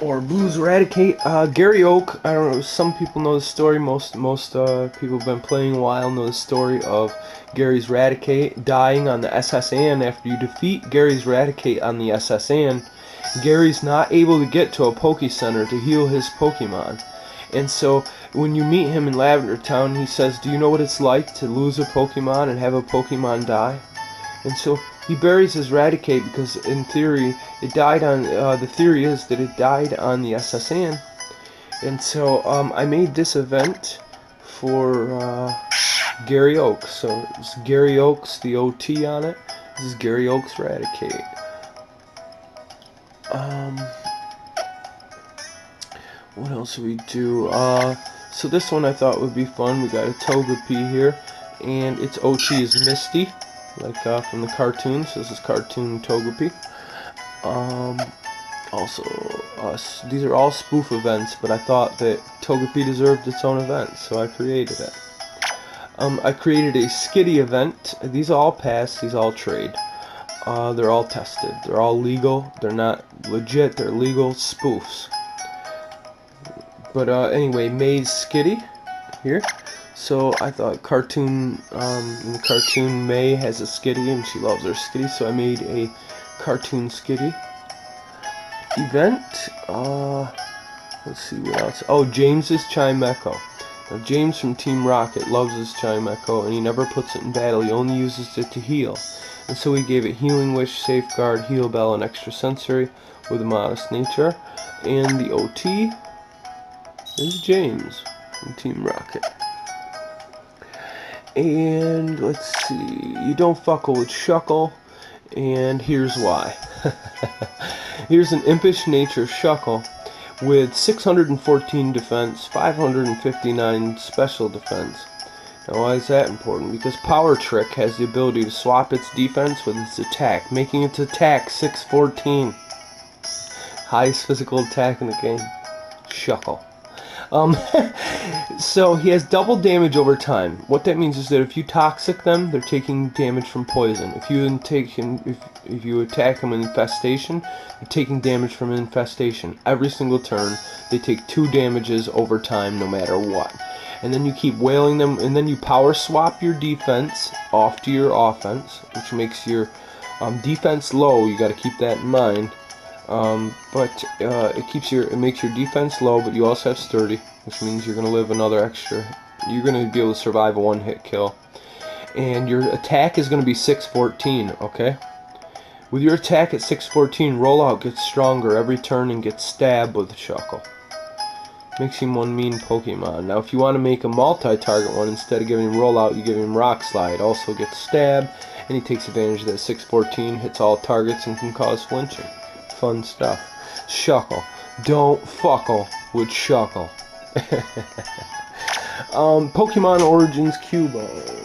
or Blue's Raticate. Gary Oak, I don't know, some people know the story, most people have been playing a while know the story of Gary's Raticate dying on the SS Anne. After you defeat Gary's Raticate on the SS Anne, Gary's not able to get to a Poke Center to heal his Pokemon. And so when you meet him in Lavender Town, he says, "Do you know what it's like to lose a Pokemon and have a Pokemon die?" And so he buries his Raticate because in theory it died on, the theory is that it died on the SS Anne. And so I made this event for Gary Oaks. So it's Gary Oaks, the OT on it. This is Gary Oaks Raticate. What else do we do? So this one I thought would be fun. We got a Togepi here, and its OT is Misty, like from the cartoon. So this is cartoon Togepi. Also, these are all spoof events, but I thought that Togepi deserved its own event, so I created it. I created a Skitty event. These all pass. These all trade. They're all tested. They're all legal. They're not legit. They're legal spoofs. But anyway, May's Skitty here. So I thought in the cartoon, May has a Skitty and she loves her Skitty. So I made a cartoon Skitty event. Let's see what else. Oh, James's Chimecho. Now James from Team Rocket loves his Chimecho, and he never puts it in battle. He only uses it to heal. And so we gave it Healing Wish, Safeguard, Heal Bell, and Extra Sensory with a modest nature. And the OT is James from Team Rocket. And let's see, you don't fuckle with Shuckle, and here's why. Here's an Impish Nature Shuckle. with 614 defense, 559 special defense. Now why is that important? Because Power Trick has the ability to swap its defense with its attack, making its attack 614. Highest physical attack in the game. Shuckle. So he has double damage over time. What that means is that if you toxic them, they're taking damage from poison. If you attack them with infestation, they're taking damage from infestation. Every single turn, they take 2 damages over time, no matter what. And then you keep wailing them, and then you power swap your defense off to your offense, which makes your defense low. You got to keep that in mind. It makes your defense low, but you also have sturdy, which means you're going to live another extra. You're going to be able to survive a one-hit kill. And your attack is going to be 614, okay? With your attack at 614, Rollout gets stronger every turn and gets stabbed with Shuckle. Makes him one mean Pokemon. Now if you want to make a multi-target one, instead of giving him Rollout, you give him Rock Slide. Also gets stabbed, and he takes advantage of that 614, hits all targets, and can cause flinching. Fun stuff. Shuckle. Don't fuckle with Shuckle. Pokemon Origins Cubone.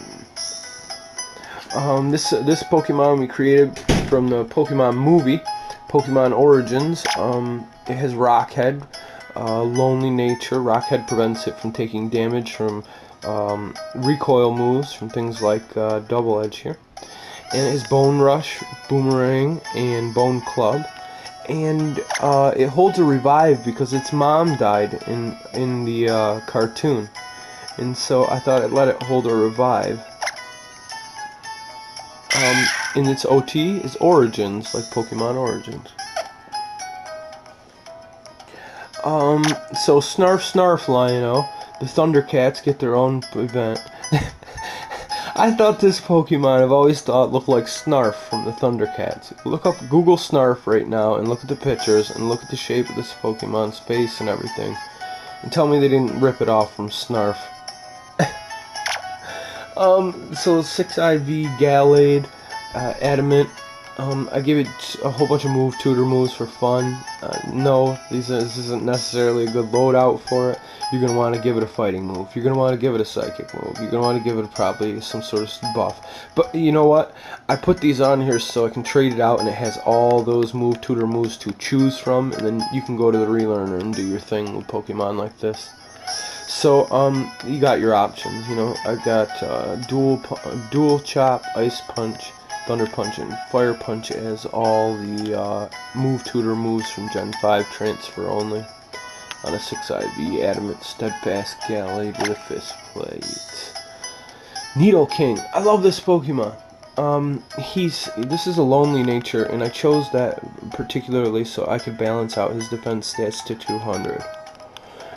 This Pokemon we created from the Pokemon movie, Pokemon Origins. It has Rockhead, lonely nature. Rockhead prevents it from taking damage from recoil moves from things like Double Edge here. And it has Bone Rush, Boomerang, and Bone Club. And it holds a revive because its mom died in the cartoon, and so I thought I'd let it hold a revive. And its OT is Origins, like Pokemon Origins. So Snarf, Lion-O, the Thundercats get their own event. I thought this Pokemon, I've always thought, looked like Snarf from the Thundercats. Look up Google Snarf right now and look at the pictures and look at the shape of this Pokemon's face and everything. And tell me they didn't rip it off from Snarf. So 6IV, Gallade, Adamant. I give it a whole bunch of tutor moves for fun. No, this isn't necessarily a good loadout for it. You're going to want to give it a fighting move. You're going to want to give it a psychic move. You're going to want to give it probably some sort of buff. But you know what? I put these on here so I can trade it out, and it has all those tutor moves to choose from, and then you can go to the relearner and do your thing with Pokemon like this. So, you got your options. You know, I got dual chop, ice punch, Thunder Punch, and Fire Punch as all the tutor moves from Gen 5 transfer only. On a 6IV, Adamant, Steadfast, Gallade with a Fist Plate. Nidoking. I love this Pokemon. This is a lonely nature, and I chose that particularly so I could balance out his defense stats to 200.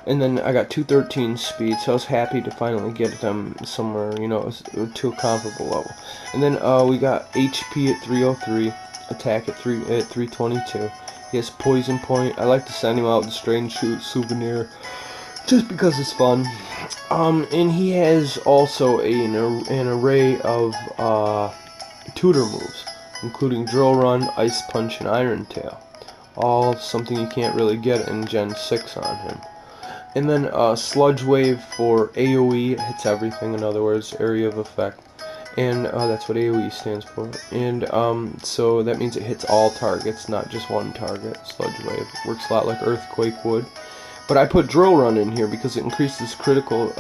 And then I got 213 speed, so I was happy to finally get them somewhere, you know, to a comparable level. And then we got HP at 303, attack at 322. He has Poison Point. I like to send him out with Strange Shoot Souvenir just because it's fun. And he has also an array of tutor moves, including Drill Run, Ice Punch, and Iron Tail. All something you can't really get in Gen 6 on him. And then Sludge Wave for AoE, hits everything, in other words, area of effect. And that's what AoE stands for. And so that means it hits all targets, not just one target. Sludge Wave works a lot like Earthquake would. But I put Drill Run in here because it increases critical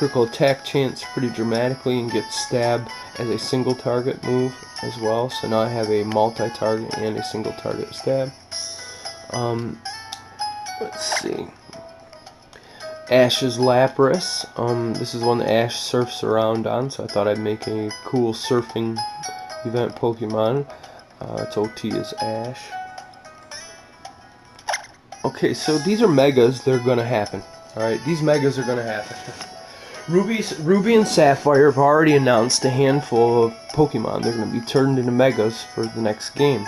attack chance pretty dramatically and gets Stab as a single target move as well. So now I have a multi-target and a single target Stab. Let's see. Ash's Lapras. This is one that Ash surfs around on, so I thought I'd make a cool surfing event Pokemon. Its OT is Ash. Okay, so these are Megas. They're gonna happen. Alright, these Megas are gonna happen. Ruby and Sapphire have already announced a handful of Pokemon. They're gonna be turned into Megas for the next game.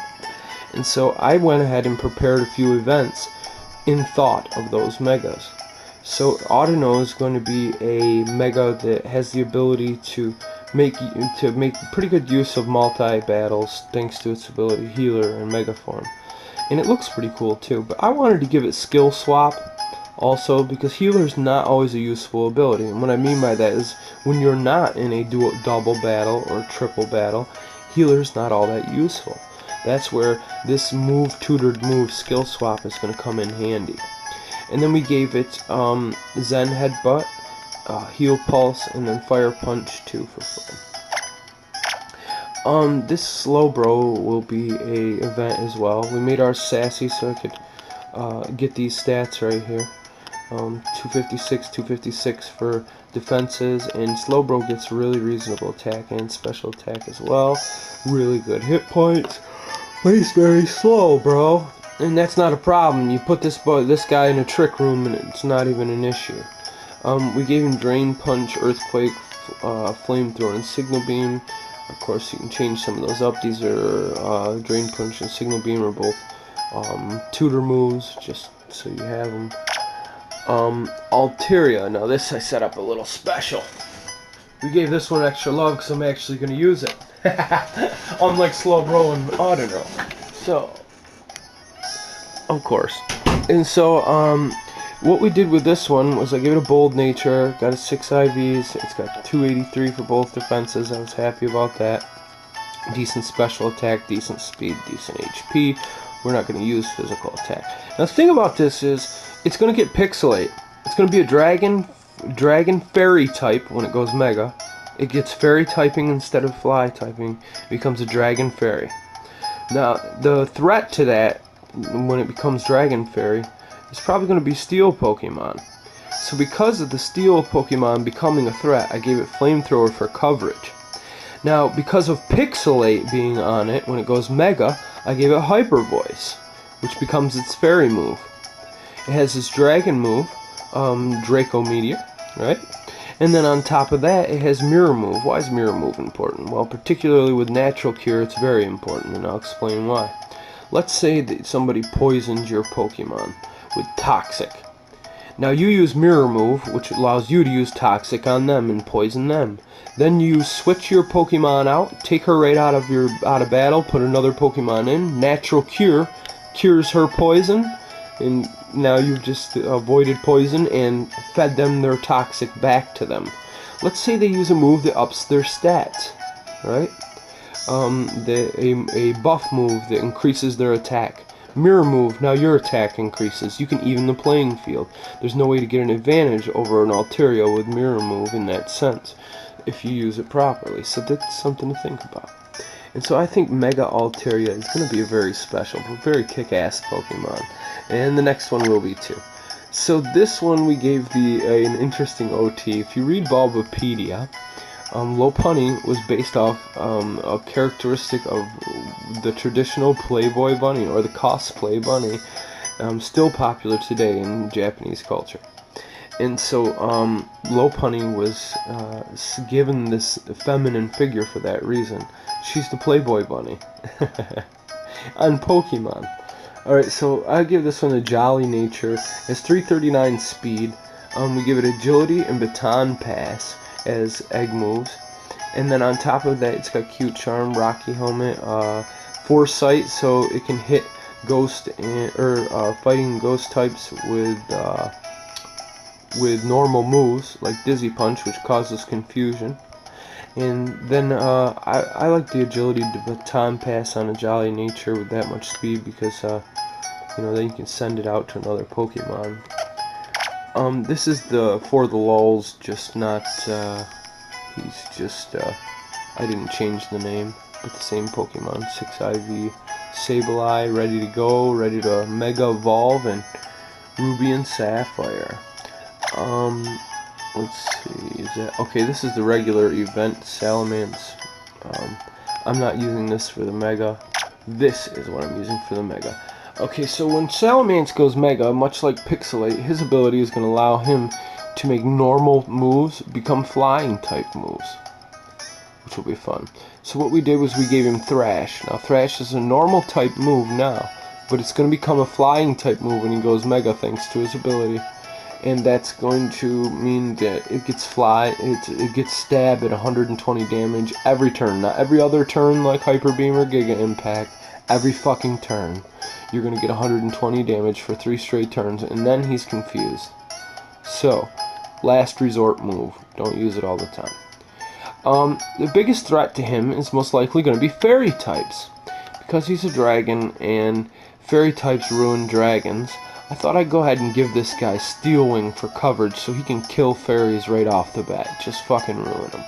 And so I went ahead and prepared a few events in thought of those Megas. So Audino is going to be a Mega that has the ability to make pretty good use of multi-battles thanks to its ability Healer and Mega Form. and it looks pretty cool too. But I wanted to give it skill swap also, because Healer's not always a useful ability. And what I mean by that is when you're not in a double battle or triple battle, Healer's not all that useful. That's where this tutored move skill swap is going to come in handy. And then we gave it Zen Headbutt, Heal Pulse, and then Fire Punch too for fun. This Slowbro will be a event as well. We made ours sassy so I could get these stats right here. 256, 256 for defenses, and Slowbro gets really reasonable attack and special attack as well. Really good hit points. But he's very slow, bro. And that's not a problem. You put this guy in a trick room and it's not even an issue. We gave him Drain Punch, Earthquake, Flamethrower, and Signal Beam. Of course, you can change some of those up. These are Drain Punch and Signal Beam are both tutor moves, just so you have them. Alteria. Now this I set up a little special. We gave this one extra love because I'm actually going to use it. Unlike Slowbro and Audino. So, of course. And so, what we did with this one was I gave it a bold nature, got a 6 IVs, it's got 283 for both defenses, I was happy about that. Decent special attack, decent speed, decent HP. We're not going to use physical attack. Now the thing about this is, it's going to get pixelate. It's going to be a dragon fairy type when it goes mega. It gets fairy typing instead of fly typing. It becomes a dragon fairy. Now the threat to that, when it becomes dragon fairy, is probably going to be steel Pokemon. So because of the steel Pokemon becoming a threat, I gave it Flamethrower for coverage. Now because of Pixelate being on it when it goes mega, I gave it Hyper Voice, which becomes its fairy move. It has this dragon move, Draco Meteor, right? And then on top of that, it has Mirror Move. Why is Mirror Move important? Well, particularly with Natural Cure, it's very important, and I'll explain why. Let's say that somebody poisons your Pokemon with Toxic. Now you use Mirror Move, which allows you to use Toxic on them and poison them. Then you switch your Pokemon out, take her right out of battle, put another Pokemon in. Natural Cure cures her poison, and now you've just avoided poison and fed them their Toxic back to them. Let's say they use a move that ups their stats, right? A buff move that increases their attack. Mirror Move, now your attack increases. You can even the playing field. There's no way to get an advantage over an Alteria with Mirror Move in that sense, if you use it properly. So that's something to think about. And so I think Mega Alteria is going to be a very special, very kick-ass Pokemon. And the next one will be too. So this one we gave an interesting OT. If you read Bulbapedia, Lopunny was based off a characteristic of the traditional Playboy bunny, or the cosplay bunny, still popular today in Japanese culture. And so Lopunny was given this feminine figure for that reason. She's the Playboy bunny on Pokemon. Alright, so I give this one a jolly nature. It's 339 speed. We give it agility and baton pass as egg moves. And then on top of that, it's got cute charm, rocky helmet, foresight, so it can hit ghost fighting ghost types with normal moves like Dizzy Punch, which causes confusion. And then I like the agility to baton pass on a jolly nature with that much speed, because then you can send it out to another Pokemon. This is for the lulz, just not he's just I didn't change the name, but the same Pokemon. 6 IV Sableye, ready to go, ready to Mega Evolve, and Ruby and Sapphire. Let's see, is that okay? This is the regular event Salamence. I'm not using this for the Mega. This is what I'm using for the Mega. Okay, so when Salamence goes Mega, much like Pixelate, his ability is going to allow him to make normal moves become flying type moves, which will be fun. So what we did was we gave him Thrash. Now Thrash is a normal type move now, but it's going to become a flying type move when he goes Mega thanks to his ability. And that's going to mean that it gets it gets stab at 120 damage every turn, not every other turn like Hyper Beam or Giga Impact. every fucking turn. You're gonna get 120 damage for 3 straight turns, and then he's confused. So, last resort move. Don't use it all the time. The biggest threat to him is most likely going to be fairy types. Because he's a dragon and fairy types ruin dragons, I thought I'd go ahead and give this guy Steel Wing for coverage so he can kill fairies right off the bat. Just fucking ruin them.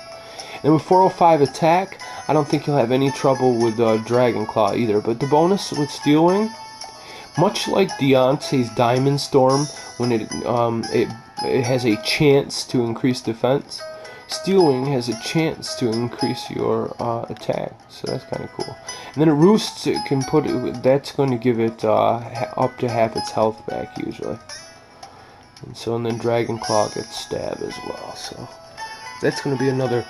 And with 405 attack, I don't think he'll have any trouble with Dragon Claw either. But the bonus with Steel Wing, much like Deontay's Diamond Storm, when it has a chance to increase defense, Steel Wing has a chance to increase your attack, so that's kind of cool. And then it roosts. It can put it. That's going to give it up to half its health back usually. And then Dragon Claw gets stab as well. So that's going to be another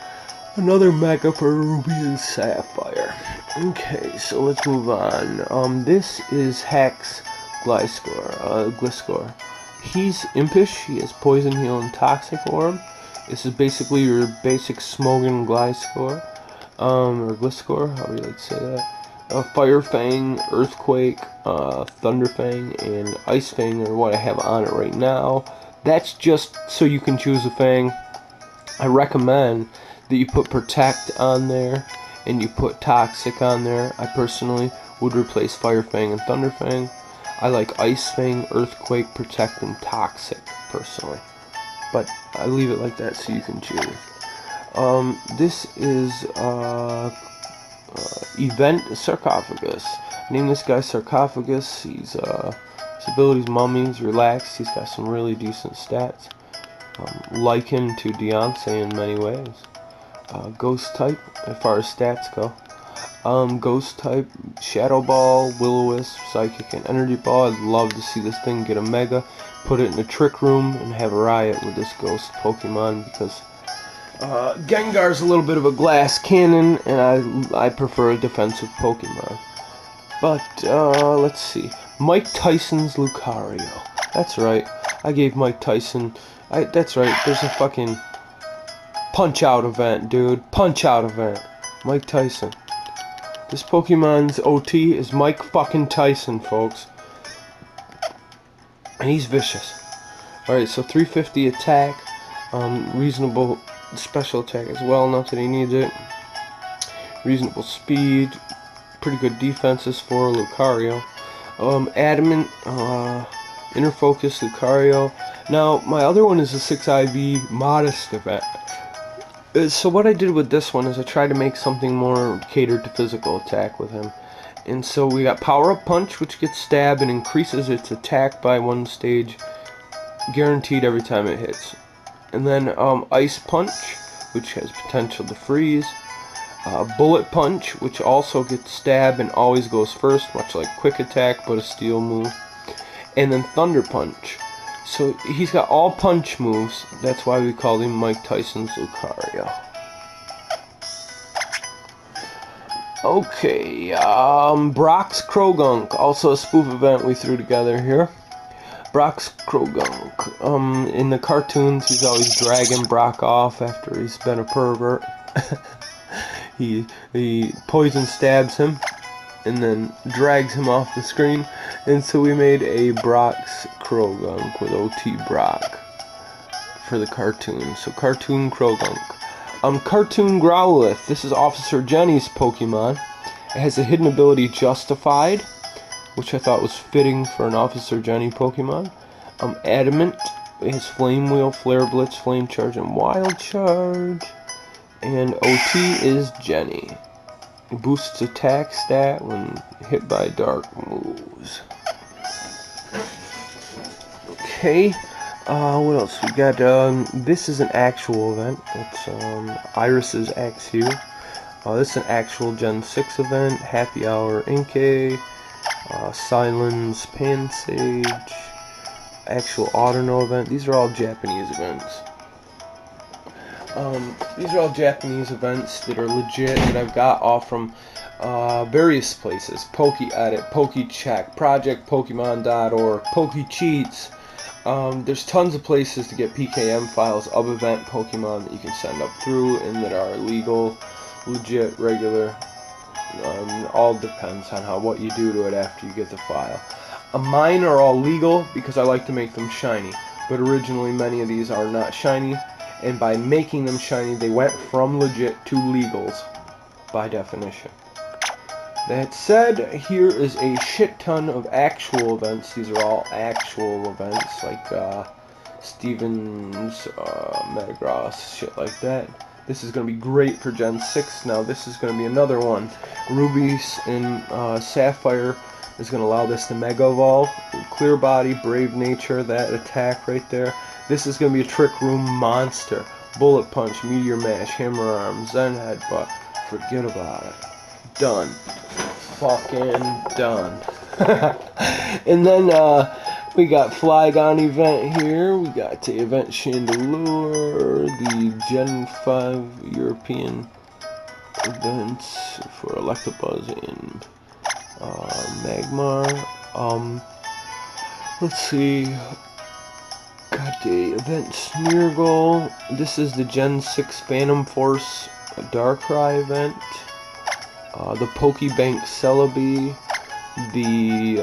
mega for Ruby and Sapphire. Okay, so let's move on. This is Hack's Gliscor. He's impish. He has Poison, Heal, and Toxic Orb. This is basically your basic Smogon Gliscor, or Gliscor, however you like to say that. Fire Fang, Earthquake, Thunder Fang, and Ice Fang are what I have on it right now. That's just so you can choose a Fang. I recommend that you put Protect on there, and you put Toxic on there. I personally would replace Fire Fang and Thunder Fang. I like Ice Fang, Earthquake, Protect, and Toxic, personally. But I leave it like that so you can choose. This is Event Sarcophagus. Name this guy Sarcophagus. His abilities Mummies, Relax. He's got some really decent stats. Liken to Deontay in many ways. Ghost type, as far as stats go. Ghost type, Shadow Ball, Will-O-Wisp, Psychic, and Energy Ball. I'd love to see this thing get a Mega, put it in a Trick Room, and have a riot with this Ghost Pokemon, because Gengar's a little bit of a glass cannon, and I prefer a defensive Pokemon. But, let's see. Mike Tyson's Lucario. That's right. I gave Mike Tyson... that's right. There's a fucking Punch-Out event, dude. Punch-Out event. Mike Tyson. This Pokemon's OT is Mike fucking Tyson, folks. And he's vicious. Alright, so 350 attack. Reasonable special attack as well, not that he needs it. Reasonable speed. Pretty good defenses for Lucario. Adamant, Inner Focus, Lucario. Now, my other one is a 6 IV Modest event. So what I did with this one is I tried to make something more catered to physical attack with him. And so we got Power Up Punch, which gets stab and increases its attack by 1 stage, guaranteed every time it hits. And then Ice Punch, which has potential to freeze. Bullet Punch, which also gets stab and always goes first, much like Quick Attack, but a steel move. And then Thunder Punch. So he's got all punch moves. That's why we call him Mike Tyson's Lucario. Okay, Brock's Krogunk, also a spoof event we threw together here. Brock's Krogunk. In the cartoons, he's always dragging Brock off after he's been a pervert. he poison stabs him and then drags him off the screen. And so we made a Brock's Krogunk with OT Brock for the cartoon. So Cartoon Krogunk. Cartoon Growlithe. This is Officer Jenny's Pokemon. It has a hidden ability Justified, which I thought was fitting for an Officer Jenny Pokemon. Adamant. It has Flame Wheel, Flare Blitz, Flame Charge, and Wild Charge. And OT is Jenny. It boosts attack stat when hit by dark moves. Okay, what else? We got, this is an actual event. It's, Iris's Axew. This is an actual Gen 6 event. Happy Hour Inkay. Silence Pansage. Actual Autono event. These are all Japanese events. These are all Japanese events that are legit that I've got off from various places. PokeEdit, PokeCheck, ProjectPokemon.org, PokeCheats. There's tons of places to get PKM files of event Pokemon that you can send up through and that are legal, legit, regular. All depends on what you do to it after you get the file. Mine are all legal because I like to make them shiny, but originally many of these are not shiny, and by making them shiny they went from legit to legals by definition. That said, here is a shit ton of actual events. These are all actual events, like Stevens, Metagross, shit like that. This is going to be great for Gen 6. Now this is going to be another one. Rubies and Sapphire is going to allow this to Mega Evolve. Clear Body, Brave Nature, that attack right there. This is going to be a Trick Room monster. Bullet Punch, Meteor Mash, Hammer Arm, Zen Headbutt. Forget about it. Done. Fucking done. And then we got Flygon event here. We got the event Chandelure, the Gen 5 European events for Electabuzz and Magmar. Let's see. Got the event Smeargle. This is the Gen 6 Phantom Force Darkrai event. The Pokebank Celebi. The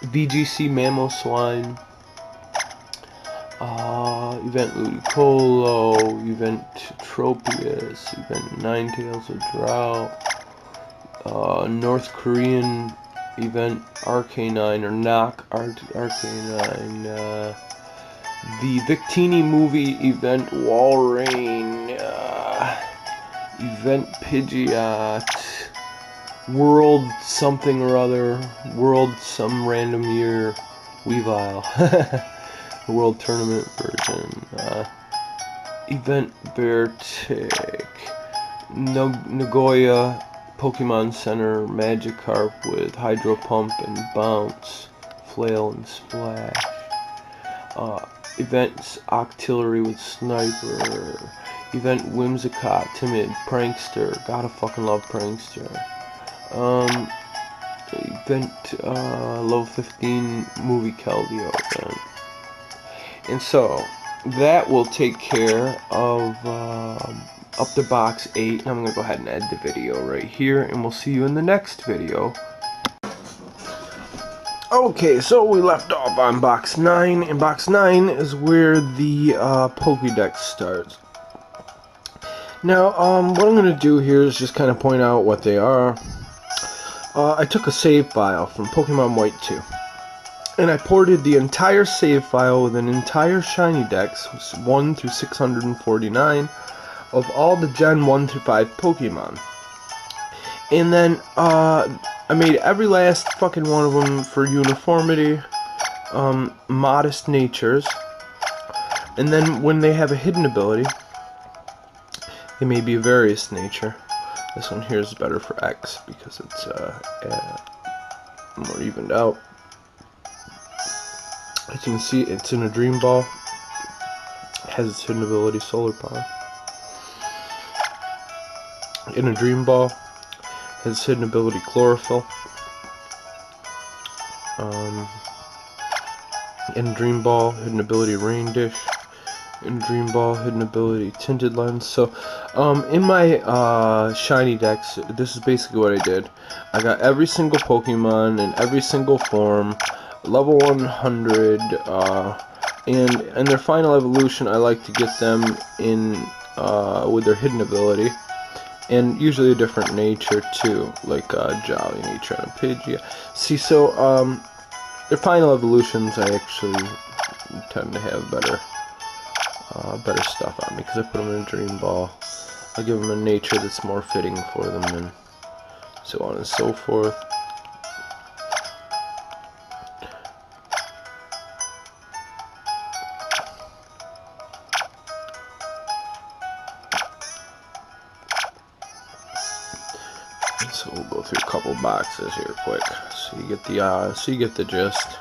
VGC Mamoswine. Event Ludicolo. Event Tropius. Event Ninetales of Drought. North Korean event Arcanine or Knock Arcanine. The Victini movie event Walrein. Event Pidgeot. World something or other. World some random year Weavile. The World Tournament version. Event Beartic. Nagoya Pokemon Center Magikarp with Hydro Pump and Bounce, Flail and Splash. Events Octillery with Sniper. Event Whimsicott, Timid, Prankster. Gotta fucking love Prankster. Event Low 15 Movie Keldeo event. And so that will take care of up to box 8, and I'm going to go ahead and end the video right here, and we'll see you in the next video. Okay, so we left off on box 9, and box 9 is where the Pokédex starts. Now, what I'm going to do here is just kind of point out what they are. I took a save file from Pokemon White 2, and I ported the entire save file with an entire Shiny Dex, 1 through 649, of all the Gen 1 through 5 Pokemon. And then, I made every last fucking one of them for uniformity, modest natures, and then when they have a hidden ability, they may be a various nature. This one here is better for X because it's more evened out. As you can see, it's in a Dream Ball. It has its hidden ability, Solar Power. In a Dream Ball, has its hidden ability, Chlorophyll. In a Dream Ball, hidden ability, Rain Dish. In Dream Ball, hidden ability, Tinted Lens. So, in my Shiny Dex, this is basically what I did. I got every single Pokemon in every single form, level 100, and in their final evolution, I like to get them in with their hidden ability, and usually a different nature too, like Jolly Nature and a Pidgeot. See, so their final evolutions, I actually tend to have better stuff on me because I put them in a Dream Ball. I give them a nature that's more fitting for them, and so on and so forth. And so we'll go through a couple boxes here quick, so you get the gist.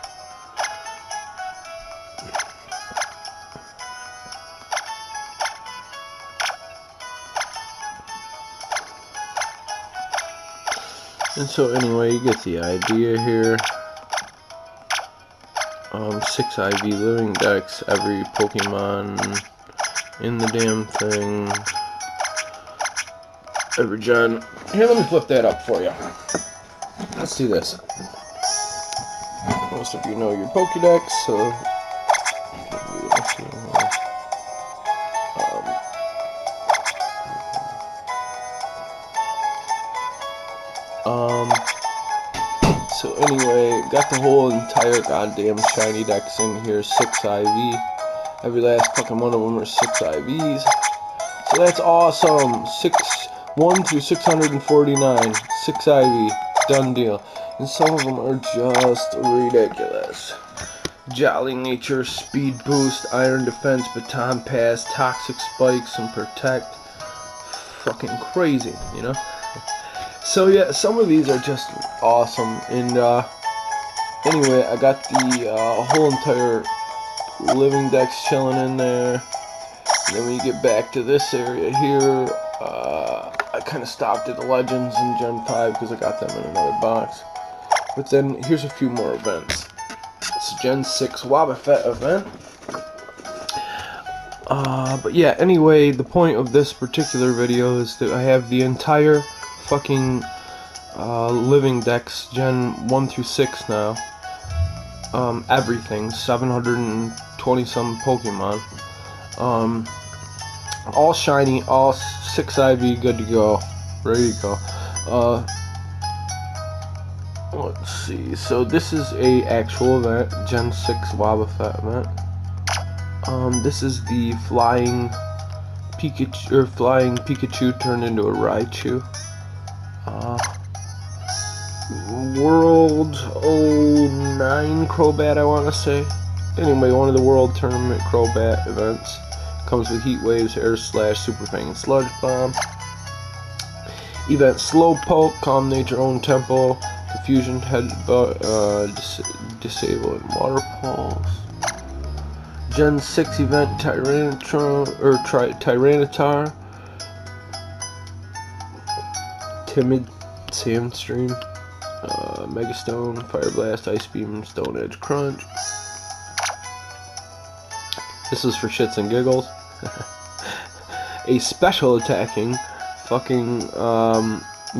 And so anyway, you get the idea here. 6 IV living decks, every Pokemon in the damn thing. every gen. Here, let me flip that up for you. Let's do this. Most of you know your Pokedex, so so anyway, got the whole entire goddamn shiny dex in here, 6 IV. Every last fucking one of them are 6 IVs. So that's awesome. 1 through 649, 6 IV, done deal. And some of them are just ridiculous. Jolly Nature, Speed Boost, Iron Defense, Baton Pass, Toxic Spikes, and Protect. Fucking crazy, you know? So yeah, some of these are just awesome. And anyway, I got the whole entire living dex chilling in there. And then when you get back to this area here, I kind of stopped at the Legends in Gen 5 because I got them in another box. But then here's a few more events. It's a Gen 6 Wobbuffet event. But yeah, anyway, the point of this particular video is that I have the entire fucking living dex, Gen 1 through 6 now. Everything, 720 some Pokemon. All shiny, all 6 IV, good to go. Ready to go. Let's see. So this is a actual event, Gen 6 Wobbuffet event. This is the flying Pikachu turned into a Raichu. World 09 Crobat, I want to say. Anyway, one of the World Tournament Crobat events. Comes with Heat Waves, Air Slash, Super Fang, and Sludge Bomb. Event Slowpoke, Calm Nature, Own Tempo, Confusion, Headbutt, Disable, and Water Pulse. Gen 6 event Tyranitar, Timid, Sandstream, Mega Stone, Fire Blast, Ice Beam, Stone Edge Crunch. This is for shits and giggles. A special attacking fucking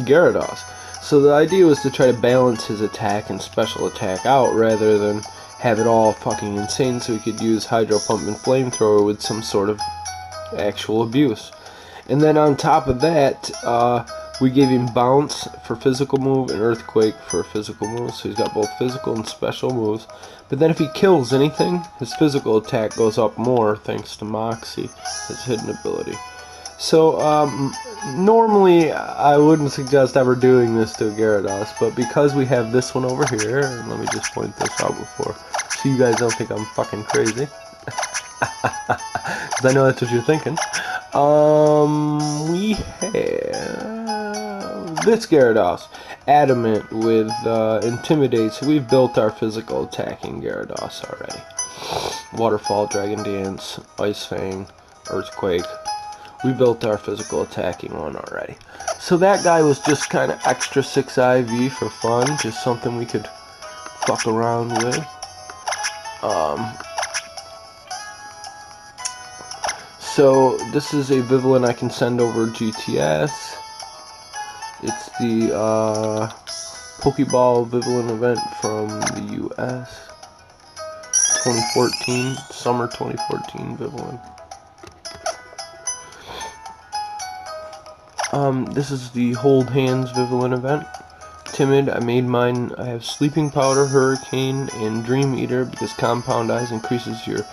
Gyarados. So the idea was to try to balance his attack and special attack out rather than have it all fucking insane, so he could use Hydro Pump and Flamethrower with some sort of actual abuse. And then on top of that, we gave him Bounce for physical move and Earthquake for physical move, so he's got both physical and special moves. But then if he kills anything, his physical attack goes up more thanks to Moxie, his hidden ability. So, normally I wouldn't suggest ever doing this to a Gyarados, but because we have this one over here, and let me just point this out before, so you guys don't think I'm fucking crazy, because I know that's what you're thinking, we have this Gyarados, Adamant with Intimidate, so we've built our physical attacking Gyarados already. Waterfall, Dragon Dance, Ice Fang, Earthquake. We built our physical attacking one already. So that guy was just kind of extra 6 IV for fun, just something we could fuck around with. So this is a Vivillon I can send over GTS. It's the Pokeball Vivillon event from the US. 2014, summer 2014 Vivillon. This is the Hold Hands Vivillon event. Timid, I made mine. I have Sleeping Powder, Hurricane, and Dream Eater because Compound Eyes increases your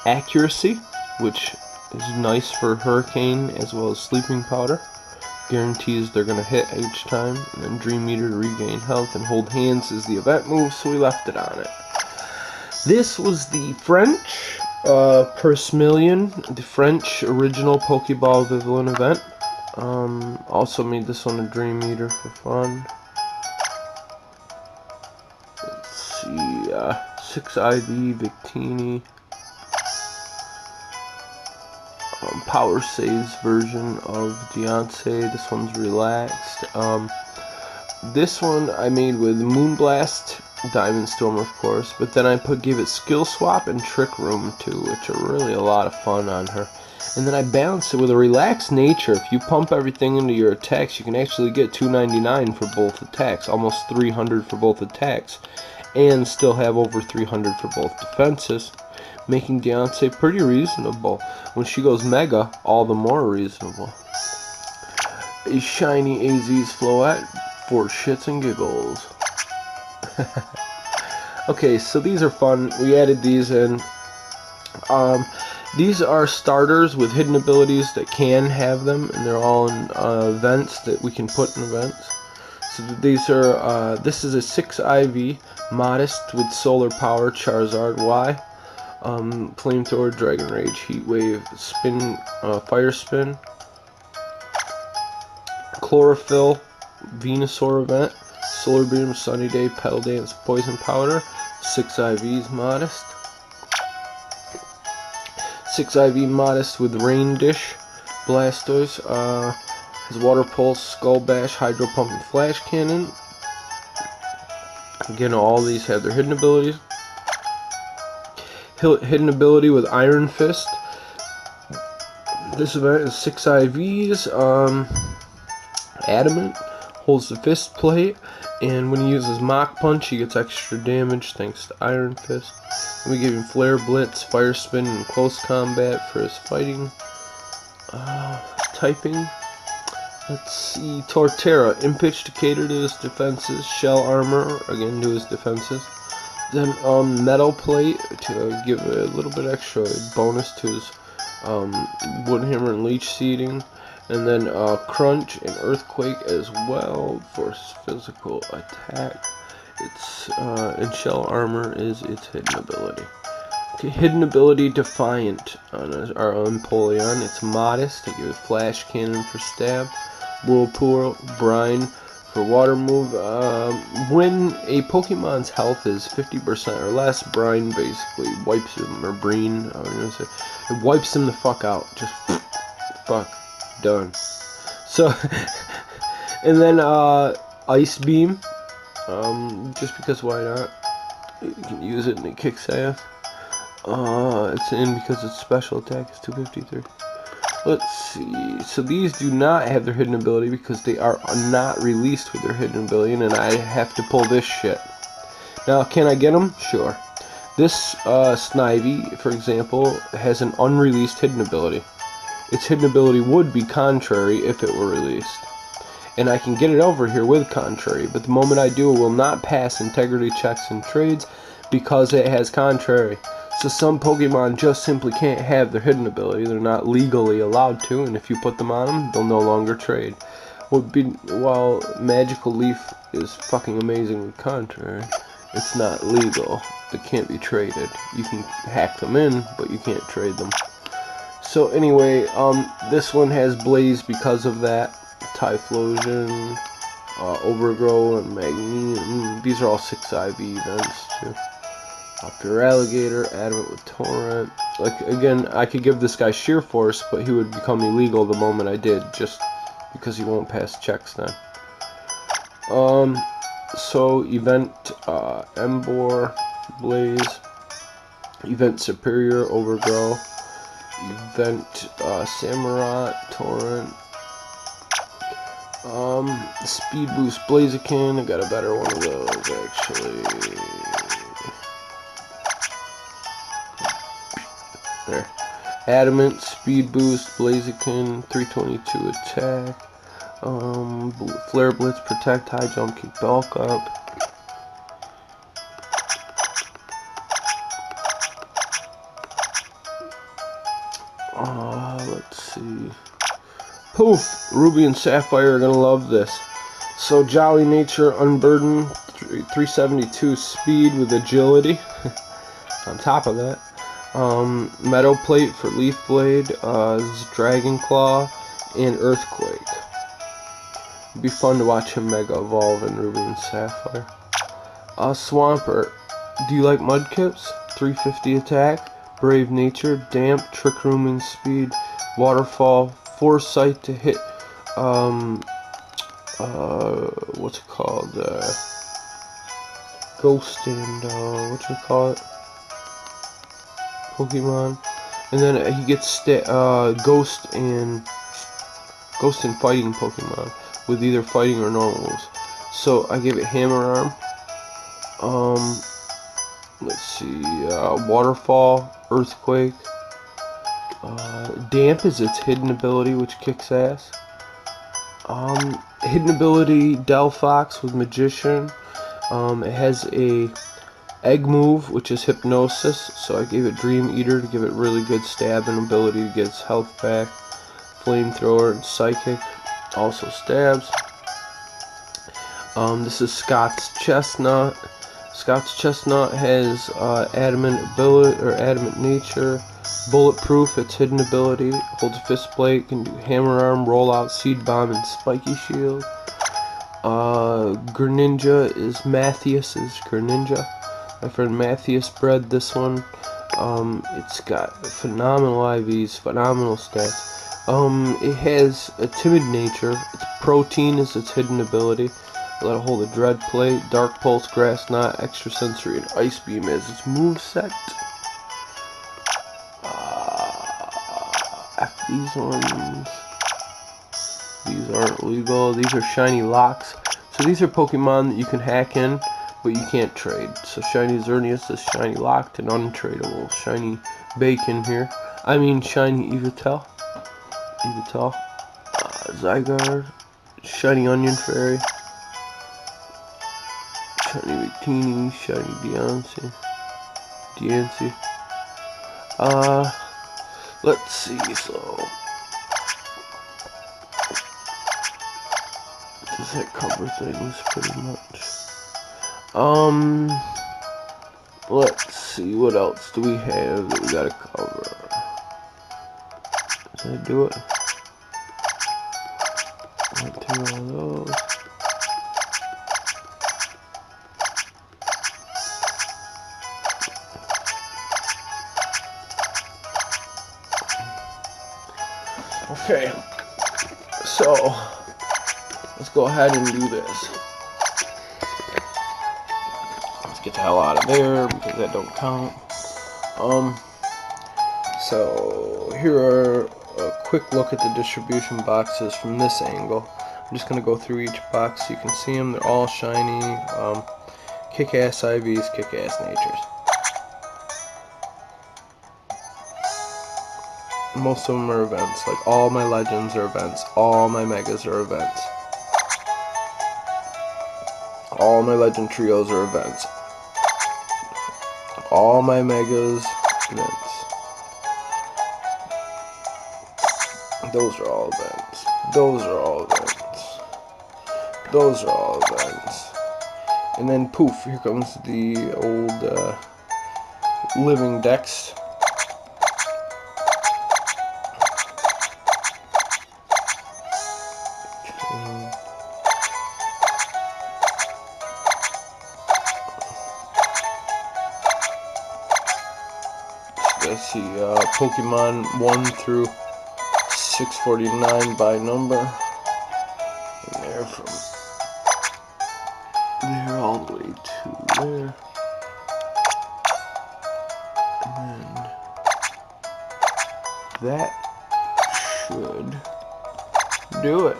accuracy, which is nice for Hurricane as well as Sleeping Powder. Guarantees they're going to hit each time. And then Dream Eater to regain health, and Hold Hands is the event move, so we left it on it. This was the French Persmillion, the French original Pokeball Vivillon event. Also made this one a Dream Eater for fun. Let's see, 6 IV Victini. Power Saves version of Deontay. This one's relaxed. This one I made with Moonblast, Diamond Storm of course, but then I gave it Skill Swap and Trick Room too, which are really a lot of fun on her. And then I balance it with a relaxed nature. If you pump everything into your attacks, you can actually get 299 for both attacks, almost 300 for both attacks, and still have over 300 for both defenses, making Deontay pretty reasonable. When she goes Mega, all the more reasonable. A shiny AZ's Floette for shits and giggles. Okay, so these are fun. We added these in. These are starters with hidden abilities that can have them, and they're all in events that we can put in events. So these are, this is a 6 IV, Modest with Solar Power, Charizard Y, Flamethrower, Dragon Rage, Heat Wave, Spin, Fire Spin, Chlorophyll, Venusaur event, Solar Beam, Sunny Day, Petal Dance, Poison Powder, 6 IVs, Modest. 6 IV Modest with Rain Dish, Blastoise, his Water Pulse, Skull Bash, Hydro Pump, and Flash Cannon. Again, all these have their hidden abilities. Hidden ability with Iron Fist. This event is 6 IVs. Adamant holds the fist plate, and when he uses Mach Punch, he gets extra damage thanks to Iron Fist. We give him Flare Blitz, Fire Spin, and Close Combat for his fighting. Typing. Let's see. Torterra, Impitch to cater to his defenses. Shell Armor, again to his defenses. Then Metal Plate to give a little bit extra bonus to his Wood Hammer and Leech Seeding. And then Crunch and Earthquake as well for his physical attack. It's and Shell Armor is its hidden ability. Okay, hidden ability Defiant on our Empoleon. It's Modest to give it Flash Cannon for stab. Whirlpool, Brine for water move. When a Pokemon's health is 50% or less, Brine basically wipes him, or Breen, I was gonna say, it wipes him the fuck out. Just fuck. Done. So, and then Ice Beam, just because why not? You can use it and it kicks ass. It's in because its special attack is 253. Let's see. So these do not have their hidden ability because they are not released with their hidden ability, and I have to pull this shit. Now, can I get them? Sure. This Snivy, for example, has an unreleased hidden ability. Its hidden ability would be Contrary if it were released. And I can get it over here with Contrary, but the moment I do, it will not pass integrity checks and trades because it has Contrary. So some Pokemon just simply can't have their hidden ability. They're not legally allowed to, and if you put them on them, they'll no longer trade. While Magical Leaf is fucking amazing with Contrary, it's not legal. They can't be traded. You can hack them in, but you can't trade them. So anyway, this one has Blaze because of that. Typhlosion, Overgrow, and Magneton. These are all 6 IV events too. Pure Alligator, Adamant with Torrent. Like, again, I could give this guy Sheer Force, but he would become illegal the moment I did, just because he won't pass checks then. So, Event Embor, Blaze, Event Superior, Overgrow, Event Samurott, Torrent, Speed Boost Blaziken. I got a better one of those actually. There. Adamant, Speed Boost, Blaziken, 322 attack, Flare Blitz, Protect, High Jump, Keep Bulk Up. Let's see. Poof! Ruby and Sapphire are gonna love this. So Jolly Nature, Unburden, 372 speed with agility. On top of that. Metal Plate for Leaf Blade, Dragon Claw, and Earthquake. It'd be fun to watch him Mega Evolve in Ruby and Sapphire. Swampert, do you like Mudkips? 350 attack, Brave Nature, Damp, Trick Rooming Speed, Waterfall, Foresight to hit, what's it called, Ghost and, whatchamacallit, Pokemon, and then he gets Ghost and Fighting Pokemon with either Fighting or normal moves. So I gave it Hammer Arm. Let's see, Waterfall, Earthquake. Damp is its hidden ability, which kicks ass. Hidden ability, Delphox with Magician. It has a egg move, which is Hypnosis, so I gave it Dream Eater to give it really good stabbing ability to get its health back. Flamethrower and Psychic also stabs. This is Scott's Chestnut. Scott's Chestnut has adamant ability or adamant nature, bulletproof. Its hidden ability holds a fist plate, can do Hammer Arm, Rollout, Seed Bomb, and Spiky Shield. Greninja is Matthias's Greninja. My friend Matthias bred this one. It's got phenomenal IVs, phenomenal stats. It has a timid nature. Its Protein is its hidden ability. Let it hold a Dread Plate, Dark Pulse, Grass Knot, Extrasensory, and Ice Beam as its moveset. After these ones, these aren't legal. These are Shiny Locks. So these are Pokemon that you can hack in, but you can't trade. So Shiny Xerneas is Shiny Locked and untradeable. Shiny Bacon here. I mean Shiny Yveltal. Zygarde. Shiny Onion Fairy. Shiny Victini, Shiny Diancie. Let's see, so does that cover things pretty much? Let's see, what else do we have that we gotta cover? Does that do it? Went through all those. Okay, so let's go ahead and do this. Let's get the hell out of there because that don't count. So here are a quick look at the distribution boxes from this angle. I'm just gonna go through each box so you can see them. They're all shiny, kick-ass IVs, kick-ass natures. Most of them are events, like all my legends are events, all my megas are events. All my legend trios are events. All my megas, events. Those are all events. Those are all events. Those are all events. And then poof, here comes the old living Dex. Let's see, Pokemon 1 through 649 by number. And they're from there all the way to there. And then that should do it.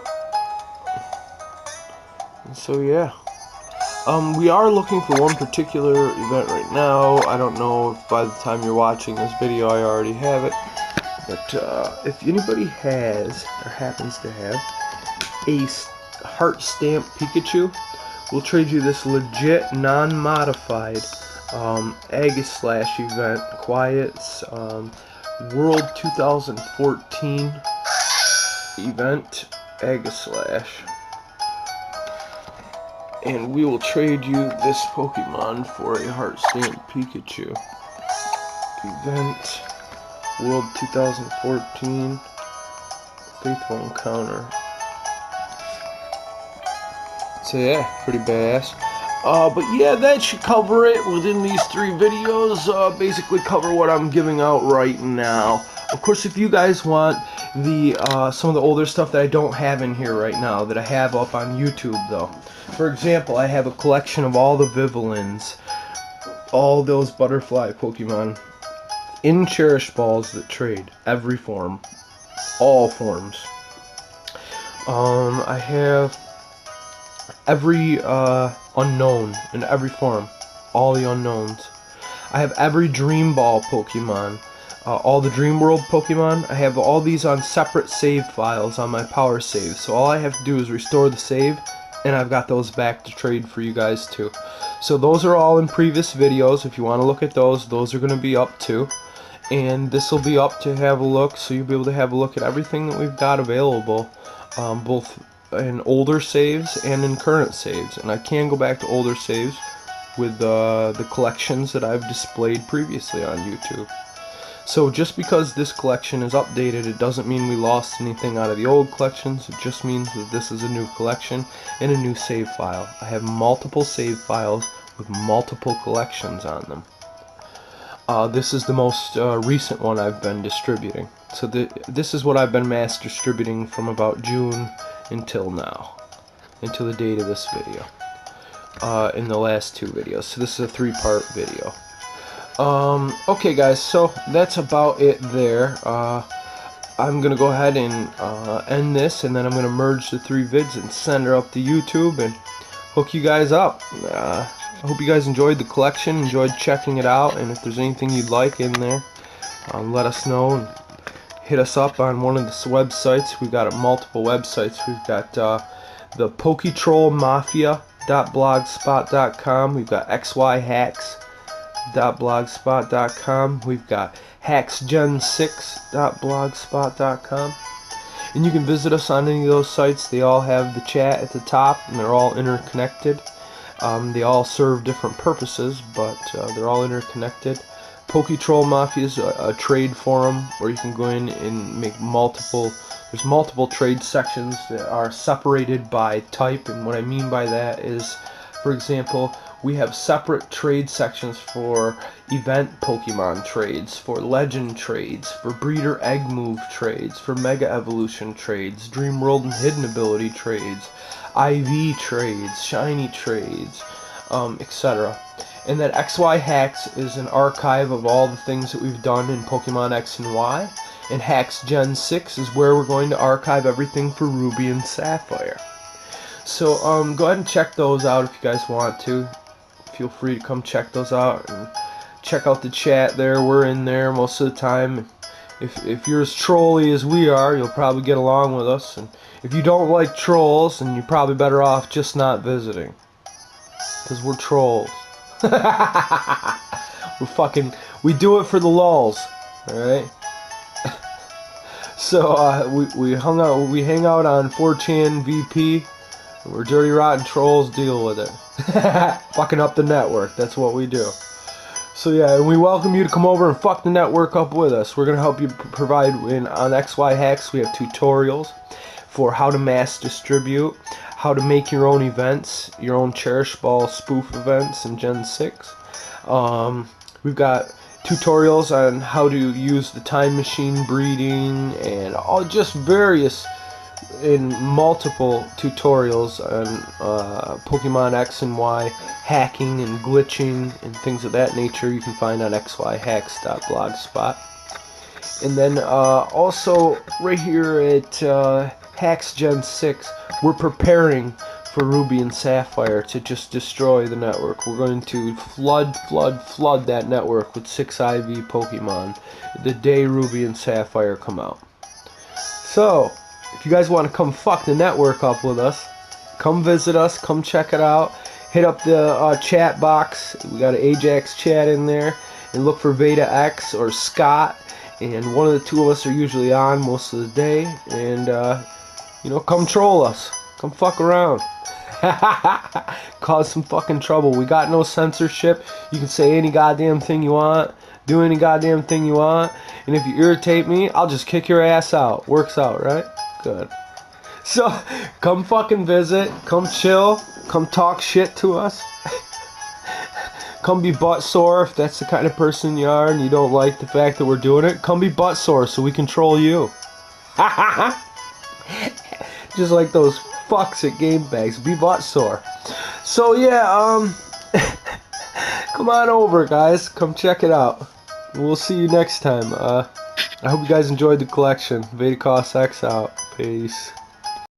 And so yeah. We are looking for one particular event right now. I don't know if by the time you're watching this video I already have it. But if anybody has, or happens to have, a heart stamp Pikachu, we'll trade you this legit, non-modified Aegislash event, Quiet's World 2014 event, Aegislash. And we will trade you this Pokemon for a heart stamp Pikachu. Event World 2014 Faithful Encounter. So yeah, pretty badass. But yeah, that should cover it within these 3 videos. Basically cover what I'm giving out right now. Of course, if you guys want the some of the older stuff that I don't have in here right now, that I have up on YouTube though. For example, I have a collection of all the Vivillans, all those butterfly Pokemon in Cherish Balls that trade every form, all forms. I have every unknown in every form, all the unknowns. I have every Dream Ball Pokemon, all the Dream World Pokemon. I have all these on separate save files on my power save. So all I have to do is restore the save, and I've got those back to trade for you guys too. So those are all in previous videos. If you want to look at those are going to be up too. And this will be up to have a look, so you'll be able to have a look at everything that we've got available, both in older saves and in current saves. And I can go back to older saves with the collections that I've displayed previously on YouTube. So just because this collection is updated, it doesn't mean we lost anything out of the old collections. It just means that this is a new collection and a new save file. I have multiple save files with multiple collections on them. This is the most recent one I've been distributing. So this is what I've been mass distributing from about June until now, until the date of this video, in the last two videos. So this is a 3-part video. Okay guys, so that's about it there. I'm gonna go ahead and end this, and then I'm gonna merge the 3 vids and send her up to YouTube and hook you guys up. I hope you guys enjoyed the collection, enjoyed checking it out, and if there's anything you'd like in there, let us know and hit us up on one of the websites. We've got multiple websites. We've got the PokeTrollMafia.blogspot.com. We've got xyhacks.blogspot.com. We've got hacksgen6.blogspot.com. And you can visit us on any of those sites. They all have the chat at the top, and they're all interconnected. They all serve different purposes, but they're all interconnected. Poketroll Mafia is a trade forum where you can go in and make there's multiple trade sections that are separated by type, and what I mean by that is, for example, we have separate trade sections for event Pokemon trades, for legend trades, for breeder egg move trades, for mega evolution trades, dream world and hidden ability trades, IV trades, shiny trades, etc. And then XY Hacks is an archive of all the things that we've done in Pokemon X and Y. And Hacks Gen 6 is where we're going to archive everything for Ruby and Sapphire. So go ahead and check those out if you guys want to. Feel free to come check those out and check out the chat there. We're in there most of the time. If you're as trolly as we are, you'll probably get along with us. And if you don't like trolls, then you're probably better off just not visiting. Because we're trolls. We do it for the lulz. Alright? So we hang out on 4chan VP. We're dirty rotten trolls, deal with it. Fucking up the network, that's what we do. So yeah, and we welcome you to come over and fuck the network up with us. We're gonna help you provide on XY Hacks. We have tutorials for how to mass distribute, how to make your own events, your own Cherish Ball spoof events in Gen 6. We've got tutorials on how to use the time machine breeding, and all just various in multiple tutorials on Pokemon X and Y hacking and glitching and things of that nature. You can find on xyhacks.blogspot. And then also right here at Hacks Gen 6, we're preparing for Ruby and Sapphire to just destroy the network. We're going to flood that network with 6 IV Pokemon the day Ruby and Sapphire come out. So if you guys want to come fuck the network up with us, come visit us, come check it out. Hit up the chat box. We got an Ajax chat in there, and look for Vetta-X or Scott, and one of the two of us are usually on most of the day. And you know, come troll us, come fuck around. Cause some fucking trouble. We got no censorship. You can say any goddamn thing you want, do any goddamn thing you want, and if you irritate me, I'll just kick your ass out. Works out, right? Good. So come fucking visit, come chill, come talk shit to us. Come be butt sore if that's the kind of person you are and you don't like the fact that we're doing it. Come be butt sore so we control you. Just like those fucks at game bags, be butt sore. So yeah, come on over guys, come check it out. we'll see you next time. I hope you guys enjoyed the collection. Vetta-X out. Peace.